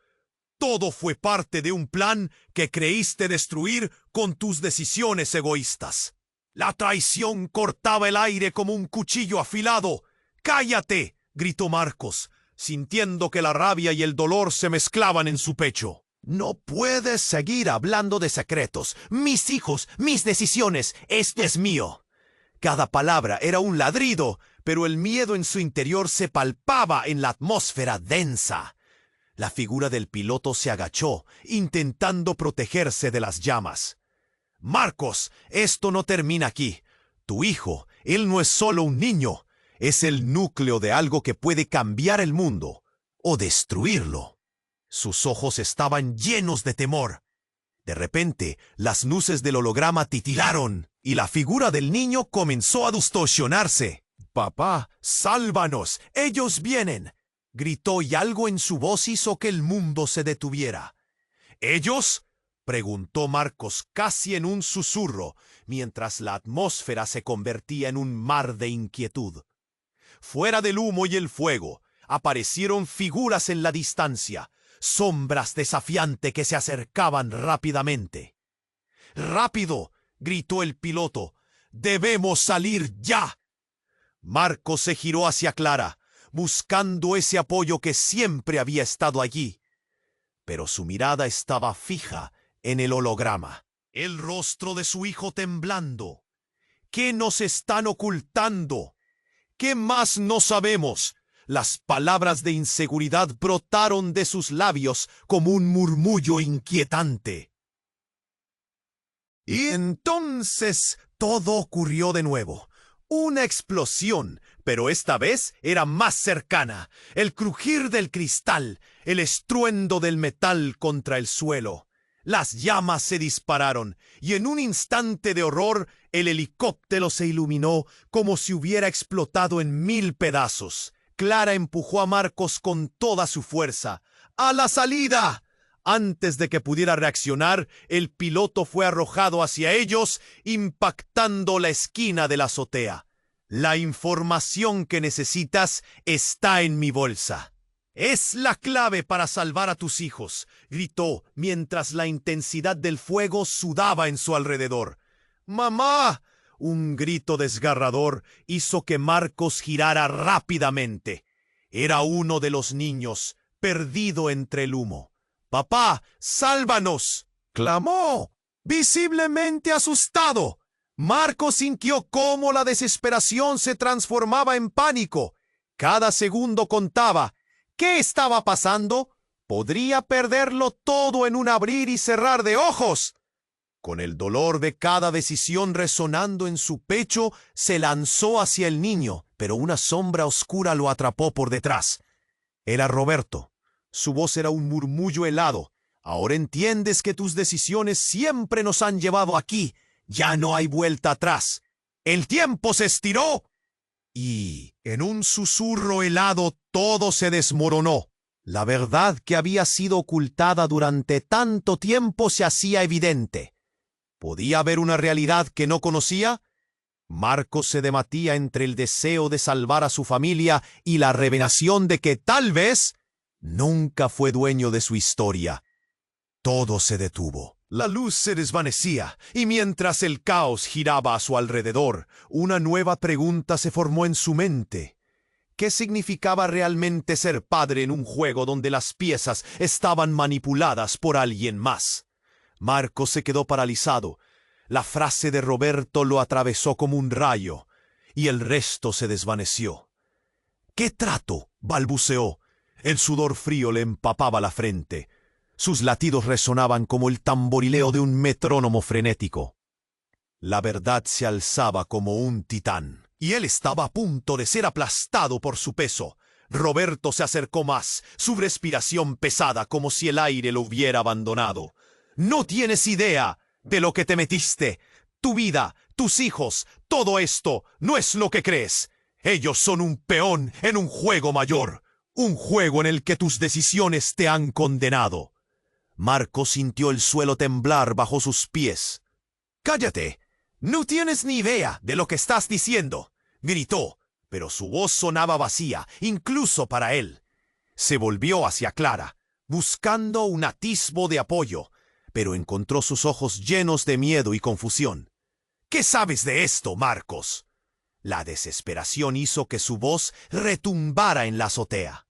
Todo fue parte de un plan que creíste destruir con tus decisiones egoístas. La traición cortaba el aire como un cuchillo afilado». «¡Cállate!», gritó Marcos, sintiendo que la rabia y el dolor se mezclaban en su pecho. «No puedes seguir hablando de secretos. Mis hijos, mis decisiones, este es mío». Cada palabra era un ladrido, pero el miedo en su interior se palpaba en la atmósfera densa. La figura del piloto se agachó, intentando protegerse de las llamas. «Marcos, esto no termina aquí. Tu hijo, él no es solo un niño, es el núcleo de algo que puede cambiar el mundo o destruirlo». Sus ojos estaban llenos de temor. De repente, las luces del holograma titilaron y la figura del niño comenzó a distorsionarse. «Papá, sálvanos, ellos vienen», gritó, y algo en su voz hizo que el mundo se detuviera. «¿Ellos?», preguntó Marcos casi en un susurro, mientras la atmósfera se convertía en un mar de inquietud. Fuera del humo y el fuego, aparecieron figuras en la distancia, sombras desafiantes que se acercaban rápidamente. «¡Rápido!», gritó el piloto. «¡Debemos salir ya!». Marcos se giró hacia Clara, buscando ese apoyo que siempre había estado allí. Pero su mirada estaba fija en el holograma, el rostro de su hijo temblando. «¿Qué nos están ocultando? ¿Qué más no sabemos?». Las palabras de inseguridad brotaron de sus labios como un murmullo inquietante. Y entonces todo ocurrió de nuevo. Una explosión, pero esta vez era más cercana. El crujir del cristal, el estruendo del metal contra el suelo. Las llamas se dispararon, y en un instante de horror el helicóptero se iluminó como si hubiera explotado en 1000 pedazos. Clara empujó a Marcos con toda su fuerza. ¡A la salida! Antes de que pudiera reaccionar, el piloto fue arrojado hacia ellos, impactando la esquina de la azotea. «La información que necesitas está en mi bolsa. Es la clave para salvar a tus hijos», gritó, mientras la intensidad del fuego sudaba en su alrededor. «¡Mamá!». Un grito desgarrador hizo que Marcos girara rápidamente. Era uno de los niños, perdido entre el humo. «¡Papá, sálvanos!», clamó, visiblemente asustado. Marcos sintió cómo la desesperación se transformaba en pánico. Cada segundo contaba. ¿Qué estaba pasando? Podría perderlo todo en un abrir y cerrar de ojos. Con el dolor de cada decisión resonando en su pecho, se lanzó hacia el niño, pero una sombra oscura lo atrapó por detrás. Era Roberto. Su voz era un murmullo helado. Ahora entiendes que tus decisiones siempre nos han llevado aquí. Ya no hay vuelta atrás. El tiempo se estiró. Y, en un susurro helado, todo se desmoronó. La verdad que había sido ocultada durante tanto tiempo se hacía evidente. ¿Podía haber una realidad que no conocía? Marcos se debatía entre el deseo de salvar a su familia y la revelación de que tal vez nunca fue dueño de su historia. Todo se detuvo. La luz se desvanecía, y mientras el caos giraba a su alrededor, una nueva pregunta se formó en su mente. ¿Qué significaba realmente ser padre en un juego donde las piezas estaban manipuladas por alguien más? Marcos se quedó paralizado. La frase de Roberto lo atravesó como un rayo, y el resto se desvaneció. ¿Qué trato?, balbuceó. El sudor frío le empapaba la frente. Sus latidos resonaban como el tamborileo de un metrónomo frenético. La verdad se alzaba como un titán, y él estaba a punto de ser aplastado por su peso. Roberto se acercó más, su respiración pesada como si el aire lo hubiera abandonado. «No tienes idea de lo que te metiste. Tu vida, tus hijos, todo esto no es lo que crees. Ellos son un peón en un juego mayor, un juego en el que tus decisiones te han condenado». Marcos sintió el suelo temblar bajo sus pies. «¡Cállate! No tienes ni idea de lo que estás diciendo», gritó, pero su voz sonaba vacía, incluso para él. Se volvió hacia Clara, buscando un atisbo de apoyo, pero encontró sus ojos llenos de miedo y confusión. «¿Qué sabes de esto, Marcos?». La desesperación hizo que su voz retumbara en la azotea.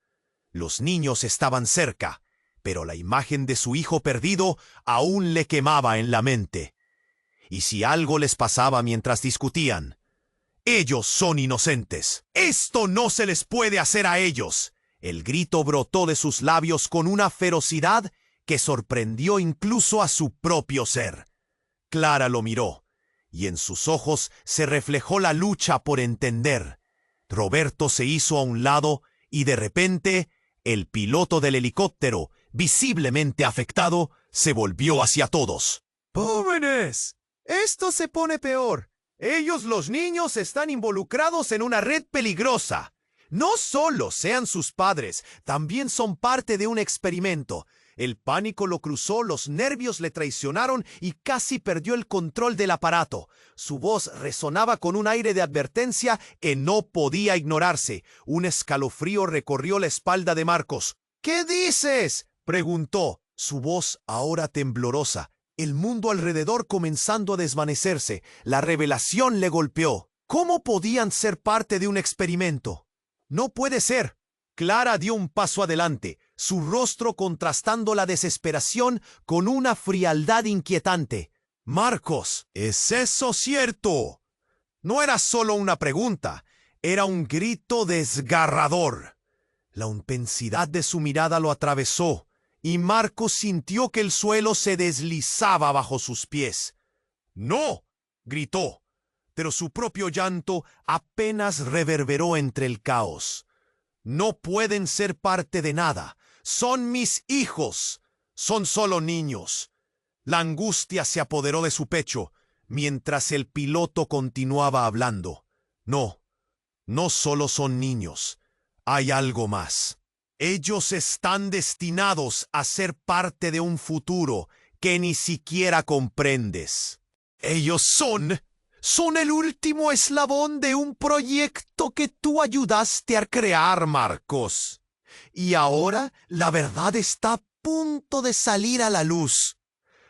Los niños estaban cerca, pero la imagen de su hijo perdido aún le quemaba en la mente. ¿Y si algo les pasaba mientras discutían? «Ellos son inocentes. Esto no se les puede hacer a ellos». El grito brotó de sus labios con una ferocidad que sorprendió incluso a su propio ser. Clara lo miró, y en sus ojos se reflejó la lucha por entender. Roberto se hizo a un lado y de repente el piloto del helicóptero, visiblemente afectado, se volvió hacia todos. «¡Jóvenes! Esto se pone peor. Ellos, los niños, están involucrados en una red peligrosa. No solo sean sus padres, también son parte de un experimento». El pánico lo cruzó, los nervios le traicionaron y casi perdió el control del aparato. Su voz resonaba con un aire de advertencia que no podía ignorarse. Un escalofrío recorrió la espalda de Marcos. «¿Qué dices?», preguntó, su voz ahora temblorosa. El mundo alrededor comenzando a desvanecerse. La revelación le golpeó. ¿Cómo podían ser parte de un experimento? «No puede ser». Clara dio un paso adelante, su rostro contrastando la desesperación con una frialdad inquietante. «Marcos, ¿es eso cierto?». No era solo una pregunta, era un grito desgarrador. La intensidad de su mirada lo atravesó, y Marcos sintió que el suelo se deslizaba bajo sus pies. «¡No!», gritó, pero su propio llanto apenas reverberó entre el caos. «No pueden ser parte de nada. Son mis hijos. Son solo niños». La angustia se apoderó de su pecho, mientras el piloto continuaba hablando. «No, no solo son niños. Hay algo más. Ellos están destinados a ser parte de un futuro que ni siquiera comprendes. Ellos son el último eslabón de un proyecto que tú ayudaste a crear, Marcos. Y ahora la verdad está a punto de salir a la luz».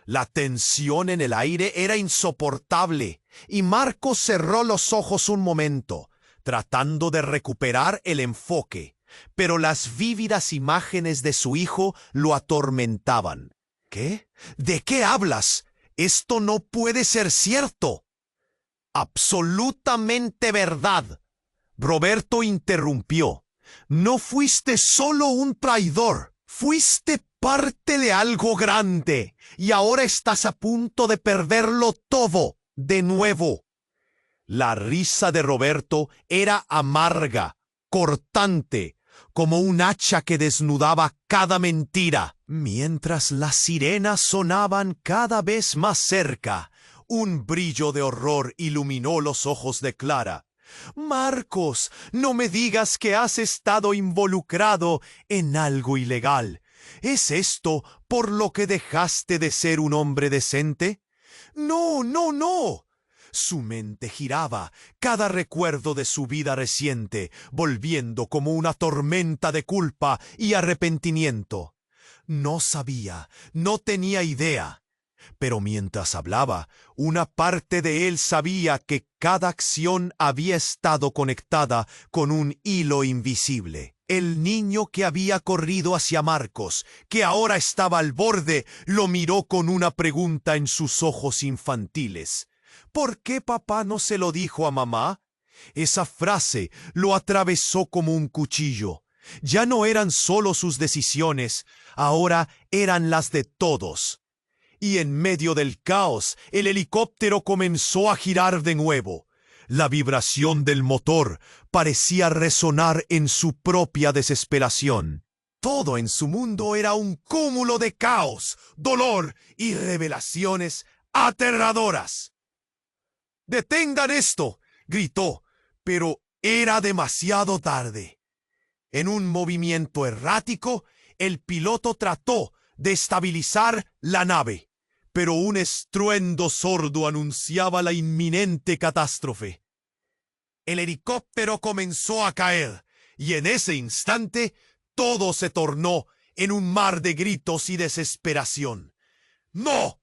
La tensión en el aire era insoportable, y Marcos cerró los ojos un momento, tratando de recuperar el enfoque, pero las vívidas imágenes de su hijo lo atormentaban. «¿Qué? ¿De qué hablas? Esto no puede ser cierto». «Absolutamente verdad», Roberto interrumpió. «No fuiste solo un traidor, Fuiste parte de algo grande y ahora estás a punto de perderlo todo de nuevo. La risa de Roberto era amarga, cortante, como un hacha que desnudaba cada mentira. Mientras las sirenas sonaban cada vez más cerca, un brillo de horror iluminó los ojos de Clara. Marcos, no me digas que has estado involucrado en algo ilegal. ¿Es esto por lo que dejaste de ser un hombre decente? No, no, no. Su mente giraba, cada recuerdo de su vida reciente, volviendo como una tormenta de culpa y arrepentimiento. No sabía, no tenía idea. Pero mientras hablaba, una parte de él sabía que cada acción había estado conectada con un hilo invisible. El niño que había corrido hacia Marcos, que ahora estaba al borde, lo miró con una pregunta en sus ojos infantiles. ¿Por qué papá no se lo dijo a mamá? Esa frase lo atravesó como un cuchillo. Ya no eran solo sus decisiones, ahora eran las de todos. Y en medio del caos, el helicóptero comenzó a girar de nuevo. La vibración del motor parecía resonar en su propia desesperación. Todo en su mundo era un cúmulo de caos, dolor y revelaciones aterradoras. «¡Detengan esto!», gritó, pero era demasiado tarde. En un movimiento errático, el piloto trató de estabilizar la nave, pero un estruendo sordo anunciaba la inminente catástrofe. El helicóptero comenzó a caer, y en ese instante todo se tornó en un mar de gritos y desesperación. ¡No!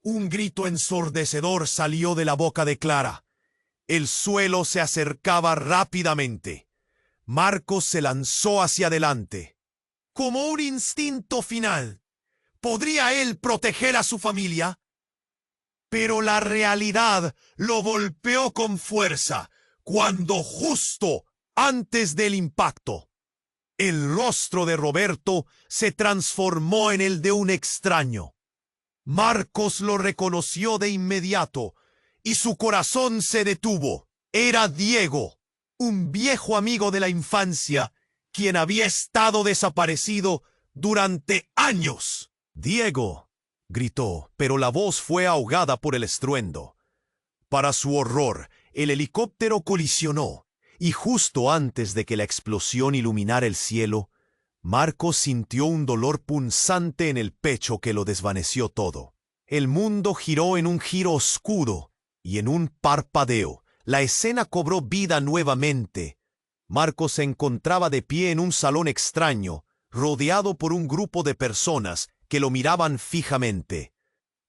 Un grito ensordecedor salió de la boca de Clara. El suelo se acercaba rápidamente. Marcos se lanzó hacia adelante. Como un instinto final, ¿podría él proteger a su familia? Pero la realidad lo golpeó con fuerza cuando justo antes del impacto, el rostro de Roberto se transformó en el de un extraño. Marcos lo reconoció de inmediato y su corazón se detuvo. Era Diego, un viejo amigo de la infancia, quien había estado desaparecido durante años. «Diego», gritó, pero la voz fue ahogada por el estruendo. Para su horror, el helicóptero colisionó, y justo antes de que la explosión iluminara el cielo, Marcos sintió un dolor punzante en el pecho que lo desvaneció todo. El mundo giró en un giro oscuro, y en un parpadeo, la escena cobró vida nuevamente. Marcos se encontraba de pie en un salón extraño, rodeado por un grupo de personas que lo miraban fijamente.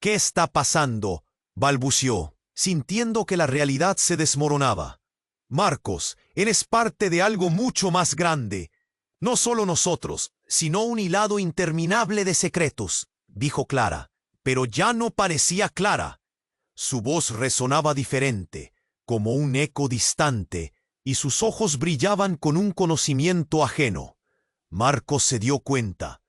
«¿Qué está pasando?», balbuceó, sintiendo que la realidad se desmoronaba. «Marcos, eres parte de algo mucho más grande. No solo nosotros, sino un hilado interminable de secretos», dijo Clara. Pero ya no parecía Clara. Su voz resonaba diferente, como un eco distante, y sus ojos brillaban con un conocimiento ajeno. Marcos se dio cuenta.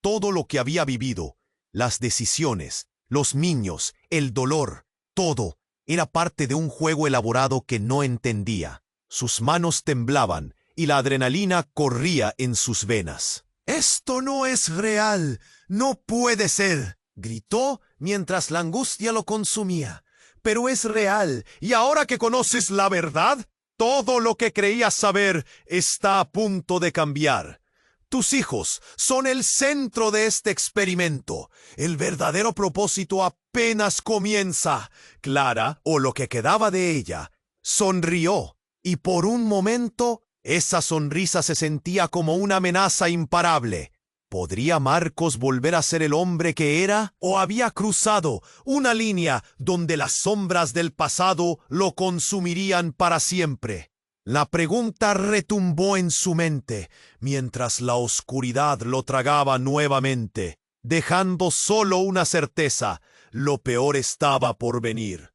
Todo lo que había vivido, las decisiones, los niños, el dolor, todo, era parte de un juego elaborado que no entendía. Sus manos temblaban y la adrenalina corría en sus venas. «¡Esto no es real! ¡No puede ser!», gritó mientras la angustia lo consumía. «Pero es real, y ahora que conoces la verdad, todo lo que creías saber está a punto de cambiar. Tus hijos son el centro de este experimento. El verdadero propósito apenas comienza». Clara, o lo que quedaba de ella, sonrió, y por un momento esa sonrisa se sentía como una amenaza imparable. ¿Podría Marcos volver a ser el hombre que era? ¿O había cruzado una línea donde las sombras del pasado lo consumirían para siempre? La pregunta retumbó en su mente, mientras la oscuridad lo tragaba nuevamente, dejando solo una certeza: lo peor estaba por venir.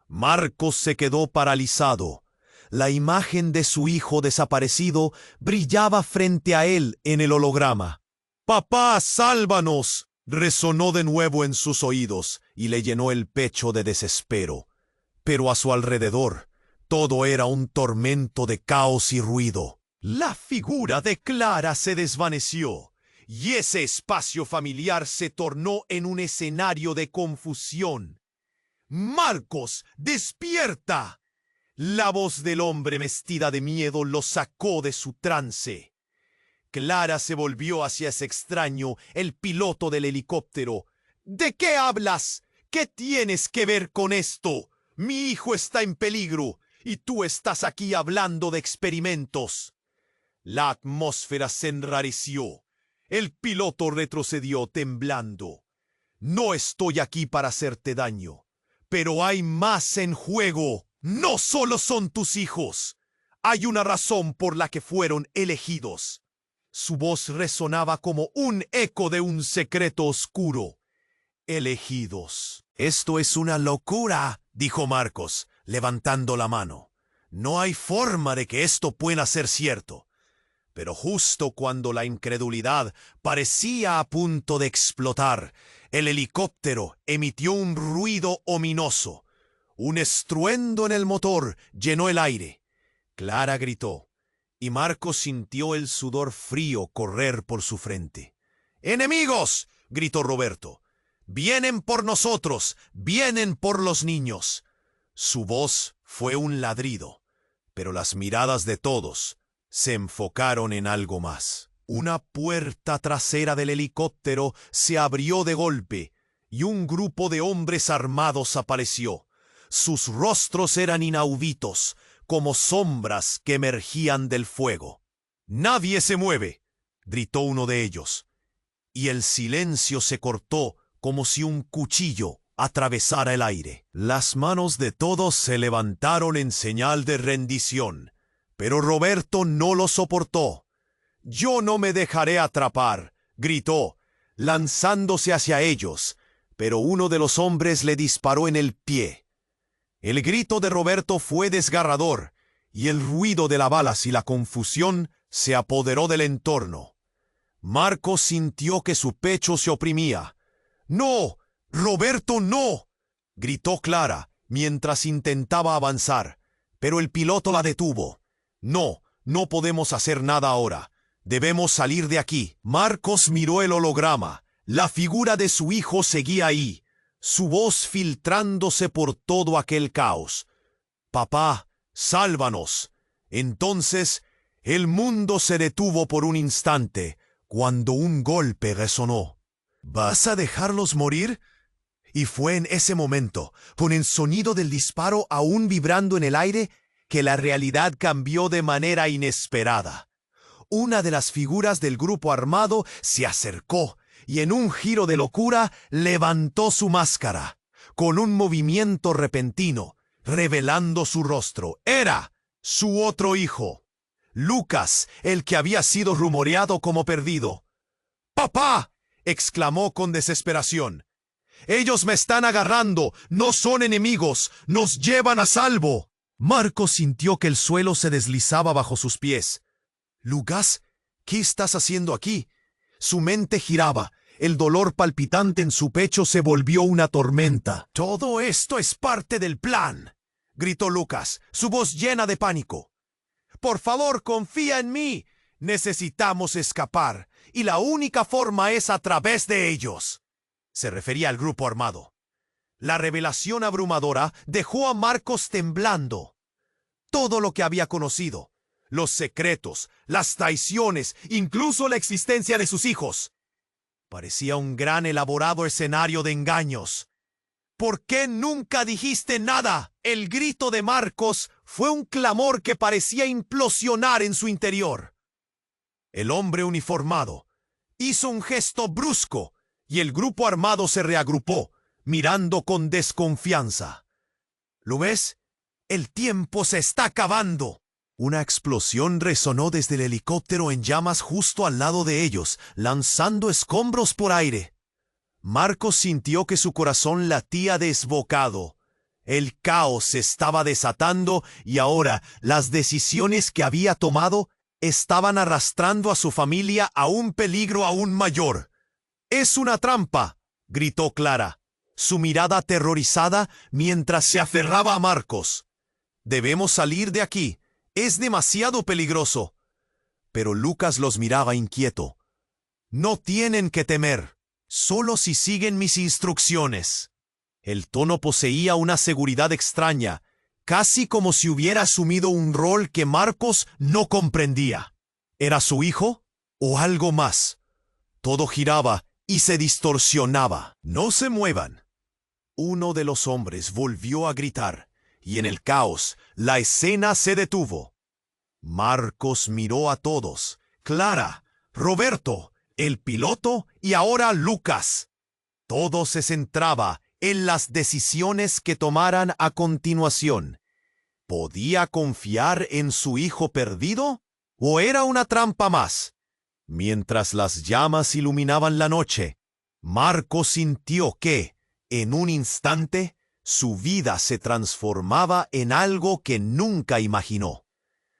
Marcos se quedó paralizado. La imagen de su hijo desaparecido brillaba frente a él en el holograma. «¡Papá, sálvanos!», resonó de nuevo en sus oídos y le llenó el pecho de desespero. Pero a su alrededor todo era un tormento de caos y ruido. La figura de Clara se desvaneció y ese espacio familiar se tornó en un escenario de confusión. «¡Marcos, despierta!». La voz del hombre vestida de miedo lo sacó de su trance. Clara se volvió hacia ese extraño, el piloto del helicóptero. «¿De qué hablas? ¿Qué tienes que ver con esto? Mi hijo está en peligro y tú estás aquí hablando de experimentos». La atmósfera se enrareció. El piloto retrocedió temblando. «No estoy aquí para hacerte daño, pero hay más en juego. No solo son tus hijos. Hay una razón por la que fueron elegidos». Su voz resonaba como un eco de un secreto oscuro. «Elegidos». «Esto es una locura», dijo Marcos, levantando la mano. «No hay forma de que esto pueda ser cierto». Pero justo cuando la incredulidad parecía a punto de explotar, el helicóptero emitió un ruido ominoso. Un estruendo en el motor llenó el aire. Clara gritó, y Marcos sintió el sudor frío correr por su frente. «¡Enemigos!», gritó Roberto. «¡Vienen por nosotros! ¡Vienen por los niños!». Su voz fue un ladrido, pero las miradas de todos se enfocaron en algo más. Una puerta trasera del helicóptero se abrió de golpe y un grupo de hombres armados apareció. Sus rostros eran inauditos, como sombras que emergían del fuego. «¡Nadie se mueve!», gritó uno de ellos, y el silencio se cortó como si un cuchillo atravesara el aire. Las manos de todos se levantaron en señal de rendición, pero Roberto no lo soportó. «¡Yo no me dejaré atrapar!», gritó, lanzándose hacia ellos, pero uno de los hombres le disparó en el pie. El grito de Roberto fue desgarrador, y el ruido de las balas y la confusión se apoderó del entorno. Marcos sintió que su pecho se oprimía. «¡No! ¡Roberto, no!», gritó Clara mientras intentaba avanzar, pero el piloto la detuvo. «No, no podemos hacer nada ahora. Debemos salir de aquí». Marcos miró el holograma. La figura de su hijo seguía ahí, su voz filtrándose por todo aquel caos. «Papá, sálvanos». Entonces, el mundo se detuvo por un instante, cuando un golpe resonó. «¿Vas a dejarlos morir?». Y fue en ese momento, con el sonido del disparo aún vibrando en el aire, que la realidad cambió de manera inesperada. Una de las figuras del grupo armado se acercó y en un giro de locura levantó su máscara, con un movimiento repentino, revelando su rostro. Era su otro hijo, Lucas, el que había sido rumoreado como perdido. «¡Papá!», exclamó con desesperación. «¡Ellos me están agarrando! ¡No son enemigos! ¡Nos llevan a salvo!». Marcos sintió que el suelo se deslizaba bajo sus pies. «Lucas, ¿qué estás haciendo aquí?». Su mente giraba. El dolor palpitante en su pecho se volvió una tormenta. «Todo esto es parte del plan», gritó Lucas, su voz llena de pánico. «Por favor, confía en mí. Necesitamos escapar, y la única forma es a través de ellos». Se refería al grupo armado. La revelación abrumadora dejó a Marcos temblando. Todo lo que había conocido, los secretos, las traiciones, incluso la existencia de sus hijos, parecía un gran elaborado escenario de engaños. «¿Por qué nunca dijiste nada?». El grito de Marcos fue un clamor que parecía implosionar en su interior. El hombre uniformado hizo un gesto brusco y el grupo armado se reagrupó, mirando con desconfianza. «¿Lo ves? El tiempo se está acabando». Una explosión resonó desde el helicóptero en llamas justo al lado de ellos, lanzando escombros por aire. Marcos sintió que su corazón latía desbocado. El caos se estaba desatando y ahora las decisiones que había tomado estaban arrastrando a su familia a un peligro aún mayor. «¡Es una trampa!», gritó Clara, su mirada aterrorizada mientras se aferraba a Marcos. «Debemos salir de aquí. Es demasiado peligroso». Pero Lucas los miraba inquieto. «No tienen que temer, solo si siguen mis instrucciones». El tono poseía una seguridad extraña, casi como si hubiera asumido un rol que Marcos no comprendía. ¿Era su hijo o algo más? Todo giraba y se distorsionaba. «No se muevan». Uno de los hombres volvió a gritar, y en el caos la escena se detuvo. Marcos miró a todos: Clara, Roberto, el piloto y ahora Lucas. Todo se centraba en las decisiones que tomaran a continuación. ¿Podía confiar en su hijo perdido? ¿O era una trampa más? Mientras las llamas iluminaban la noche, Marcos sintió que, en un instante, su vida se transformaba en algo que nunca imaginó.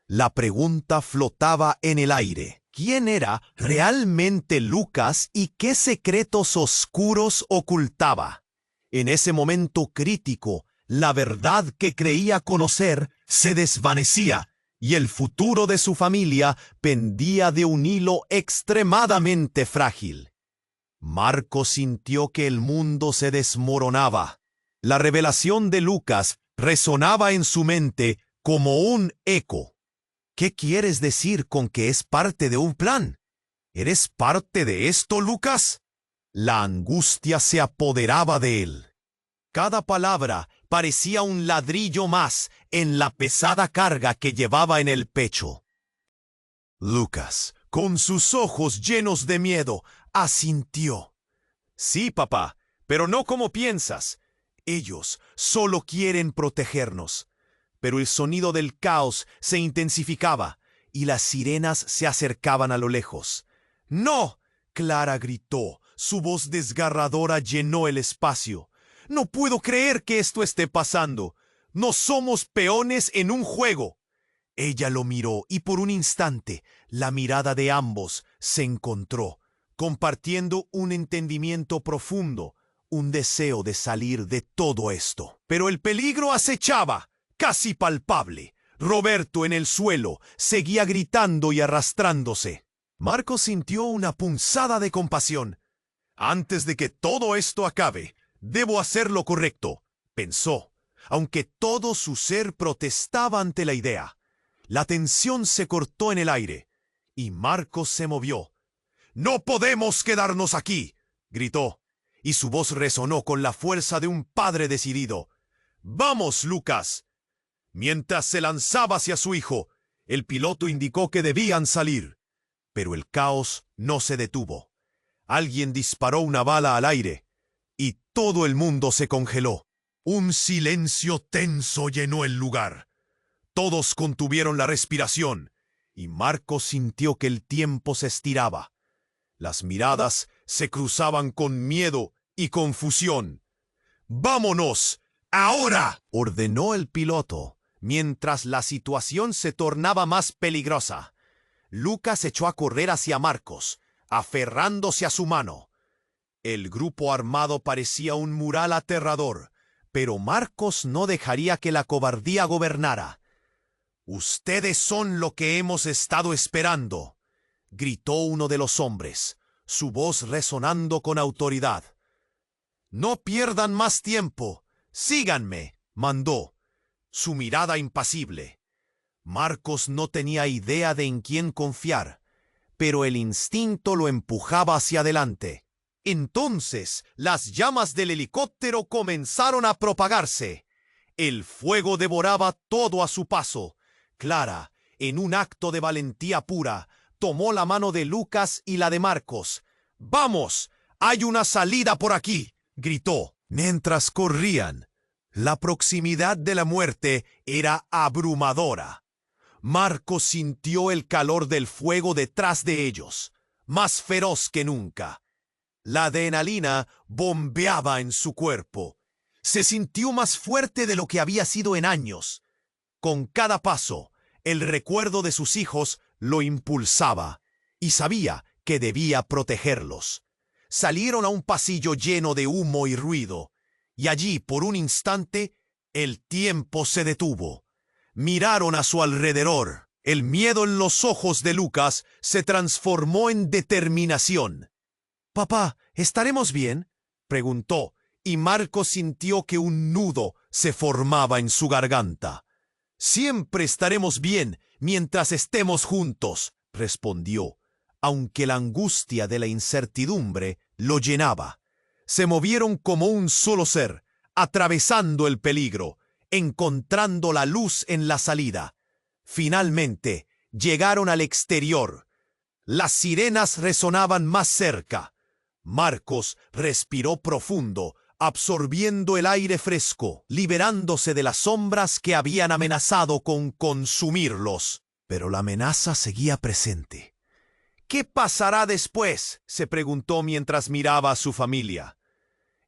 La pregunta flotaba en el aire. ¿Quién era realmente Lucas y qué secretos oscuros ocultaba? En ese momento crítico, la verdad que creía conocer se desvanecía y el futuro de su familia pendía de un hilo extremadamente frágil. Marcos sintió que el mundo se desmoronaba. La revelación de Lucas resonaba en su mente como un eco. ¿Qué quieres decir con que es parte de un plan? ¿Eres parte de esto, Lucas? La angustia se apoderaba de él. Cada palabra parecía un ladrillo más en la pesada carga que llevaba en el pecho. Lucas, con sus ojos llenos de miedo, asintió. «Sí, papá, pero no como piensas. Ellos solo quieren protegernos». Pero el sonido del caos se intensificaba y las sirenas se acercaban a lo lejos. «¡No!», Clara gritó. Su voz desgarradora llenó el espacio. «No puedo creer que esto esté pasando. No somos peones en un juego». Ella lo miró y por un instante la mirada de ambos se encontró, compartiendo un entendimiento profundo, un deseo de salir de todo esto. Pero el peligro acechaba, casi palpable. Roberto, en el suelo, seguía gritando y arrastrándose. Marcos sintió una punzada de compasión. «Antes de que todo esto acabe, debo hacer lo correcto», pensó, aunque todo su ser protestaba ante la idea. La tensión se cortó en el aire, y Marcos se movió. «¡No podemos quedarnos aquí!», gritó, y su voz resonó con la fuerza de un padre decidido. «¡Vamos, Lucas!». Mientras se lanzaba hacia su hijo, el piloto indicó que debían salir. Pero el caos no se detuvo. Alguien disparó una bala al aire, y todo el mundo se congeló. Un silencio tenso llenó el lugar. Todos contuvieron la respiración, y Marcos sintió que el tiempo se estiraba. Las miradas se cruzaban con miedo y confusión. «¡Vámonos! ¡Ahora!», ordenó el piloto, mientras la situación se tornaba más peligrosa. Lucas echó a correr hacia Marcos, aferrándose a su mano. El grupo armado parecía un mural aterrador, pero Marcos no dejaría que la cobardía gobernara. «Ustedes son lo que hemos estado esperando», gritó uno de los hombres, su voz resonando con autoridad. «No pierdan más tiempo. Síganme», mandó, su mirada impasible. Marcos no tenía idea de en quién confiar, pero el instinto lo empujaba hacia adelante. Entonces, las llamas del helicóptero comenzaron a propagarse. El fuego devoraba todo a su paso. Clara, en un acto de valentía pura, tomó la mano de Lucas y la de Marcos. «¡Vamos! ¡Hay una salida por aquí!», gritó. Mientras corrían, la proximidad de la muerte era abrumadora. Marcos sintió el calor del fuego detrás de ellos, más feroz que nunca. La adrenalina bombeaba en su cuerpo. Se sintió más fuerte de lo que había sido en años. Con cada paso, el recuerdo de sus hijos lo impulsaba y sabía que debía protegerlos. Salieron a un pasillo lleno de humo y ruido, y allí, por un instante, el tiempo se detuvo. Miraron a su alrededor. El miedo en los ojos de Lucas se transformó en determinación. «Papá, ¿estaremos bien?», preguntó, y Marcos sintió que un nudo se formaba en su garganta. «Siempre estaremos bien mientras estemos juntos», respondió, aunque la angustia de la incertidumbre lo llenaba. Se movieron como un solo ser, atravesando el peligro, encontrando la luz en la salida. Finalmente, llegaron al exterior. Las sirenas resonaban más cerca. Marcos respiró profundo, absorbiendo el aire fresco, liberándose de las sombras que habían amenazado con consumirlos. Pero la amenaza seguía presente. «¿Qué pasará después?», se preguntó mientras miraba a su familia.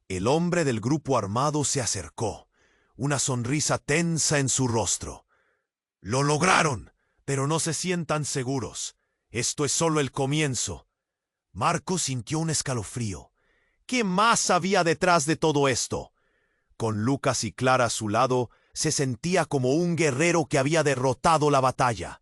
El hombre del grupo armado se acercó, una sonrisa tensa en su rostro. «Lo lograron, pero no se sientan seguros. Esto es solo el comienzo». Marcos sintió un escalofrío. ¿Qué más había detrás de todo esto? Con Lucas y Clara a su lado, se sentía como un guerrero que había derrotado la batalla.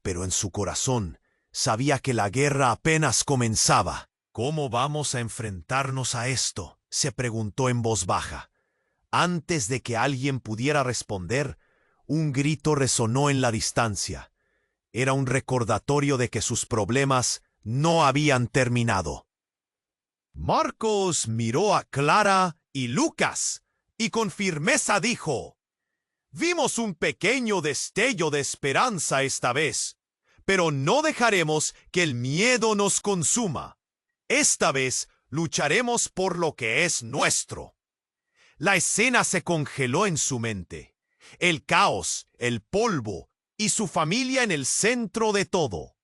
Pero en su corazón sabía que la guerra apenas comenzaba. «¿Cómo vamos a enfrentarnos a esto?», se preguntó en voz baja. Antes de que alguien pudiera responder, un grito resonó en la distancia. Era un recordatorio de que sus problemas no habían terminado. Marcos miró a Clara y Lucas y con firmeza dijo: «Vimos un pequeño destello de esperanza esta vez, pero no dejaremos que el miedo nos consuma. Esta vez lucharemos por lo que es nuestro». La escena se congeló en su mente. El caos, el polvo y su familia en el centro de todo.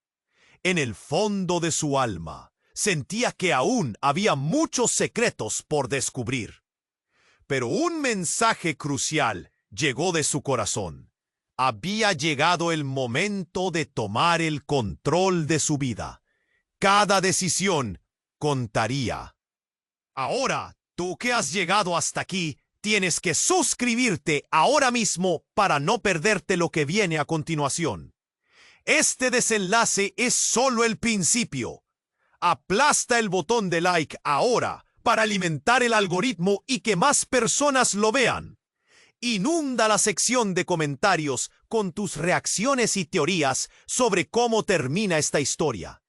En el fondo de su alma, sentía que aún había muchos secretos por descubrir. Pero un mensaje crucial llegó de su corazón. Había llegado el momento de tomar el control de su vida. Cada decisión contaría. Ahora, tú que has llegado hasta aquí, tienes que suscribirte ahora mismo para no perderte lo que viene a continuación. Este desenlace es solo el principio. Aplasta el botón de like ahora para alimentar el algoritmo y que más personas lo vean. Inunda la sección de comentarios con tus reacciones y teorías sobre cómo termina esta historia.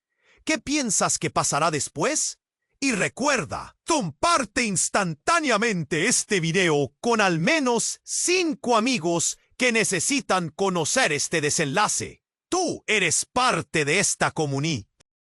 ¿Qué piensas que pasará después? Y recuerda, comparte instantáneamente este video con al menos 5 amigos que necesitan conocer este desenlace. Tú eres parte de esta comunidad.